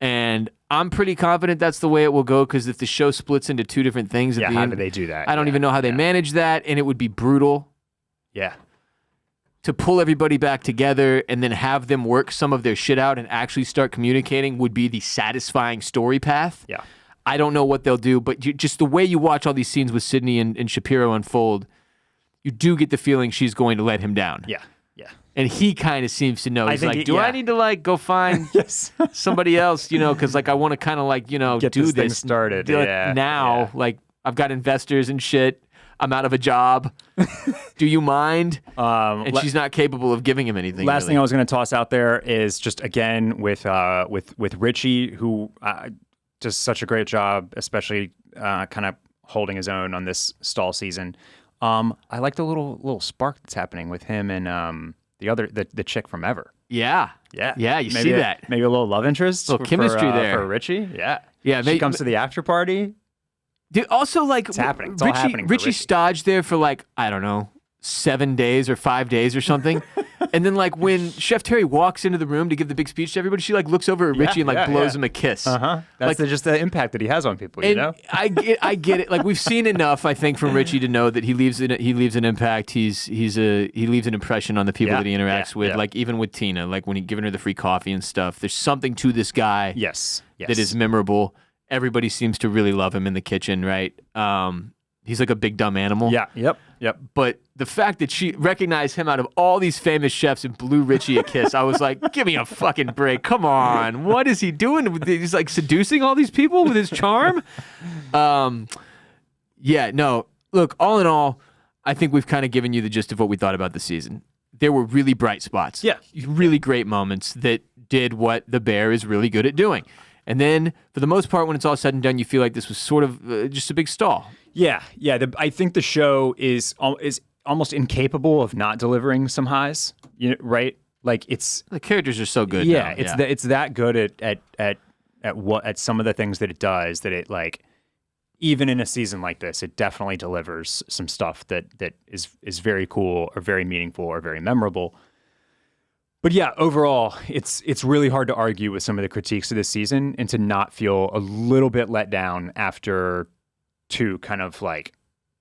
And I'm pretty confident that's the way it will go, because if the show splits into two different things at the how end, do they do that? I don't even know how they manage that, and it would be brutal. Yeah. To pull everybody back together and then have them work some of their shit out and actually start communicating would be the satisfying story path. Yeah. I don't know what they'll do, but just the way you watch all these scenes with Sydney and Shapiro unfold, you do get the feeling she's going to let him down. Yeah. Yeah. And he kind of seems to know. He's like, do yeah. I need to like go find Yes. somebody else, because like I want to kind of like, get do this thing this started. do it Yeah. now. Yeah. Like I've got investors and shit. I'm out of a job. Do you mind? And she's not capable of giving him anything. Last really. thing I was going to toss out there is just again with Richie, who does such a great job, especially kind of holding his own on this stall season. I like the little spark that's happening with him and the chick from Ever. Yeah. Yeah. You see that. Maybe a little love interest. Little chemistry there. For Richie. Yeah. Yeah. She comes to the after party. Dude, also, like, it's happening. It's all happening. Richie stodged there for like, I don't know, 7 days or 5 days or something. And then like when Chef Terry walks into the room to give the big speech to everybody, she like looks over at Richie and like blows him a kiss. That's like, just the impact that he has on people, you know? I get it. Like we've seen enough, I think, from Richie to know that he leaves an impact. He leaves an impression on the people that he interacts with. Like even with Tina, like when he giving her the free coffee and stuff. There's something to this guy that is memorable. Everybody seems to really love him in the kitchen, right? He's like a big dumb animal. Yeah. Yep. But the fact that she recognized him out of all these famous chefs and blew Richie a kiss, I was like, give me a fucking break. Come on. What is he doing? He's like seducing all these people with his charm? Look, all in all, I think we've kind of given you the gist of what we thought about the season. There were really bright spots. Yeah. Really great moments that did what the Bear is really good at doing. And then, for the most part, when it's all said and done, you feel like this was sort of just a big stall. Yeah. I think the show is almost incapable of not delivering some highs. Right? Like the characters are so good. Yeah, now. It's that good at some of the things that it does that it like even in a season like this, it definitely delivers some stuff that is very cool or very meaningful or very memorable. But yeah, overall, it's really hard to argue with some of the critiques of this season and to not feel a little bit let down after two kind of like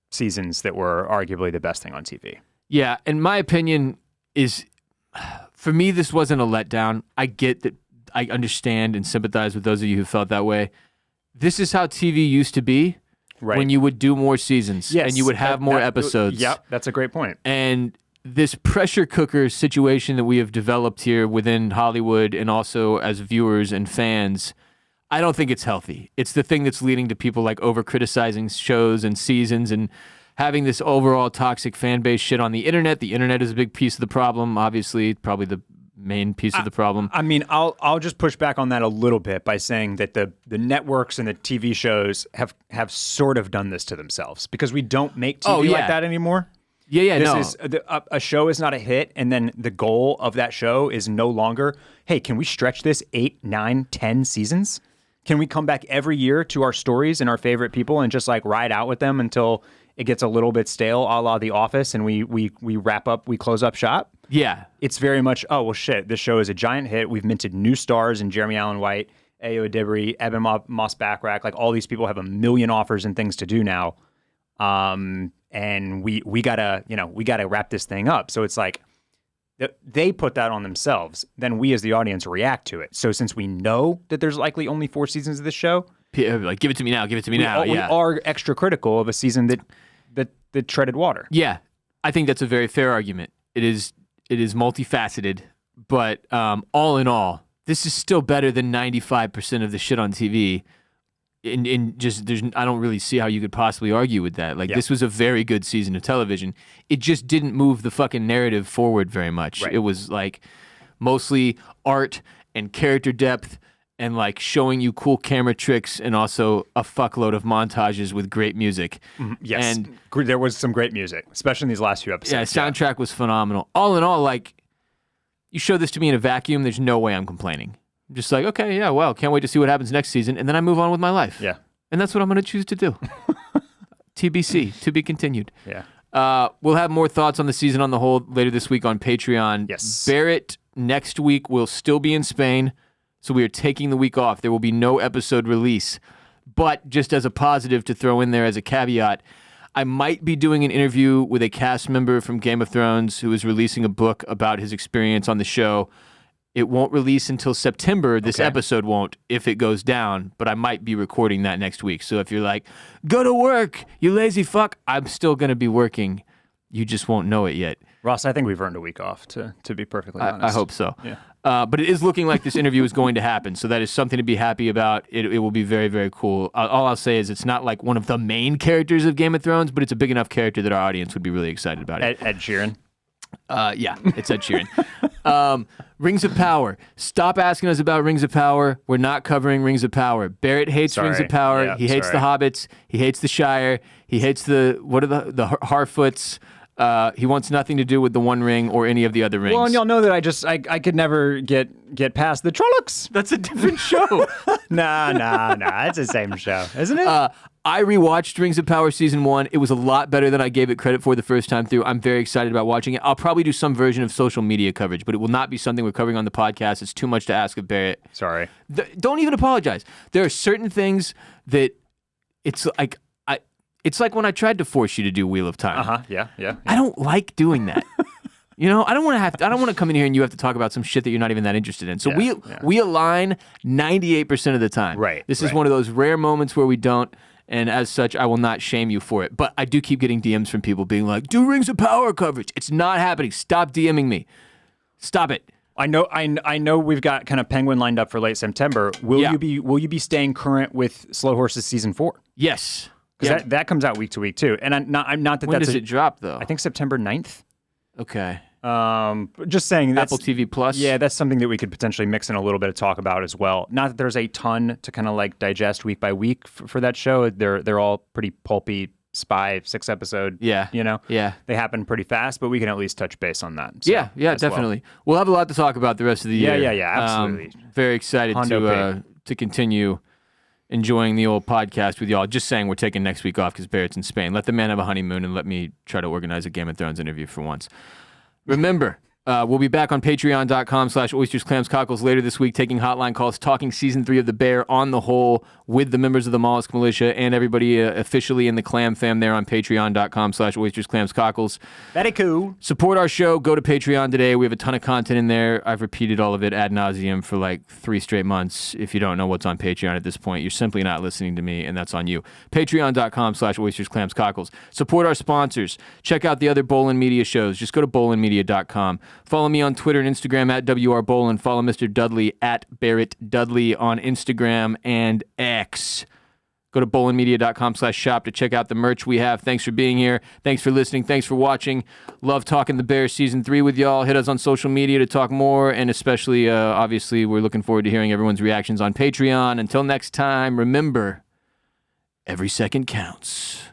seasons that were arguably the best thing on TV. Yeah, and my opinion is, for me, this wasn't a letdown. I get that. I understand and sympathize with those of you who felt that way. This is how TV used to be when you would do more seasons and you would have more episodes. Yep, that's a great point. And this pressure cooker situation that we have developed here within Hollywood and also as viewers and fans, I don't think it's healthy. It's the thing that's leading to people like over-criticizing shows and seasons and having this overall toxic fan base shit on the internet. The internet is a big piece of the problem, obviously, probably the main piece of the problem. I mean, I'll just push back on that a little bit by saying that the networks and the TV shows have sort of done this to themselves because we don't make TV like that anymore. A show is not a hit, and then the goal of that show is no longer, hey, can we stretch this 8, 9, 10 seasons? Can we come back every year to our stories and our favorite people and just like ride out with them until it gets a little bit stale, a la The Office, and we wrap up, we close up shop? Yeah. It's very much, oh, well, shit, this show is a giant hit. We've minted new stars in Jeremy Allen White, Ayo Edebiri, Eben Moss-Backrack. Like, all these people have a million offers and things to do now. And we gotta wrap this thing up. So it's like they put that on themselves. Then we as the audience react to it. So since we know that there's likely only 4 seasons of this show, like give it to me now, we are extra critical of a season that treaded water. Yeah, I think that's a very fair argument. It is multifaceted, but all in all, this is still better than 95% of the shit on TV. I don't really see how you could possibly argue with that. Like, this was a very good season of television. It just didn't move the fucking narrative forward very much. Right. It was like mostly art and character depth and like showing you cool camera tricks and also a fuckload of montages with great music. Yes, And there was some great music, especially in these last few episodes. yeah, soundtrack was phenomenal. All in all, like, you show this to me in a vacuum, there's no way I'm complaining. I'm just like, okay, yeah, well, can't wait to see what happens next season, and then I move on with my life. Yeah. And that's what I'm going to choose to do. TBC, to be continued. Yeah. We'll have more thoughts on the season on the whole later this week on Patreon. Yes. Barrett next week will still be in Spain, so we are taking the week off. There will be no episode release. But just as a positive to throw in there as a caveat, I might be doing an interview with a cast member from Game of Thrones who is releasing a book about his experience on the show. It won't release until September. This episode won't if it goes down, but I might be recording that next week. So if you're like, go to work, you lazy fuck, I'm still going to be working. You just won't know it yet. Ross, I think we've earned a week off, to be perfectly honest. I hope so. Yeah. But it is looking like this interview is going to happen, so that is something to be happy about. It will be very, very cool. All I'll say is it's not like one of the main characters of Game of Thrones, but it's a big enough character that our audience would be really excited about it. Ed Sheeran. Yeah, it's Ed Sheeran. Rings of Power. Stop asking us about Rings of Power. We're not covering Rings of Power. Barrett hates Rings of Power. Yeah, he hates the Hobbits. He hates the Shire. He hates the Harfoots. He wants nothing to do with the One Ring or any of the other rings. Well, and y'all know that I could never get past the Trollocs. That's a different show. Nah. It's the same show, isn't it? I rewatched Rings of Power Season 1. It was a lot better than I gave it credit for the first time through. I'm very excited about watching it. I'll probably do some version of social media coverage, but it will not be something we're covering on the podcast. It's too much to ask of Barrett. Sorry. Don't even apologize. There are certain things that it's like when I tried to force you to do Wheel of Time. Yeah. I don't like doing that. You know, I don't want to come in here and you have to talk about some shit that you're not even that interested in. So we align 98% of the time. Right. This is one of those rare moments where we don't, and as such, I will not shame you for it. But I do keep getting DMs from people being like, "Do Rings of Power coverage." It's not happening. Stop DMing me. Stop it. I know we've got kind of Penguin lined up for late September. Will you be staying current with Slow Horses season 4? Yes. Because that comes out week to week too. And I'm not that when that's does it drop though? I think September 9th. Okay. Just saying that's Apple TV Plus. Yeah, that's something that we could potentially mix in a little bit of talk about as well. Not that there's a ton to kind of like digest week by week for that show. They're all pretty pulpy spy 6-episode. Yeah. You know. Yeah. They happen pretty fast, but we can at least touch base on that. So, yeah, definitely. We'll have a lot to talk about the rest of the year. Yeah, absolutely. Very excited to continue enjoying the old podcast with y'all. Just saying we're taking next week off because Barrett's in Spain. Let the man have a honeymoon and let me try to organize a Game of Thrones interview for once. Remember, we'll be back on patreon.com/oysters, clams, cockles later this week, taking hotline calls, talking season 3 of The Bear on the whole with the members of the Mollusk Militia and everybody officially in the clam fam there on patreon.com/oysters, clams, cockles. Very cool. Support our show. Go to Patreon today. We have a ton of content in there. I've repeated all of it ad nauseum for like 3 straight months. If you don't know what's on Patreon at this point, you're simply not listening to me, and that's on you. Patreon.com/oysters, clams, cockles. Support our sponsors. Check out the other Bolin Media shows. Just go to bolinmedia.com. Follow me on Twitter and Instagram at WRBolin. Follow Mr. Dudley at Barrett Dudley on Instagram and X. Go to bolinmedia.com/shop to check out the merch we have. Thanks for being here. Thanks for listening. Thanks for watching. Love talking The Bears season 3 with y'all. Hit us on social media to talk more. And especially, obviously, we're looking forward to hearing everyone's reactions on Patreon. Until next time, remember, every second counts.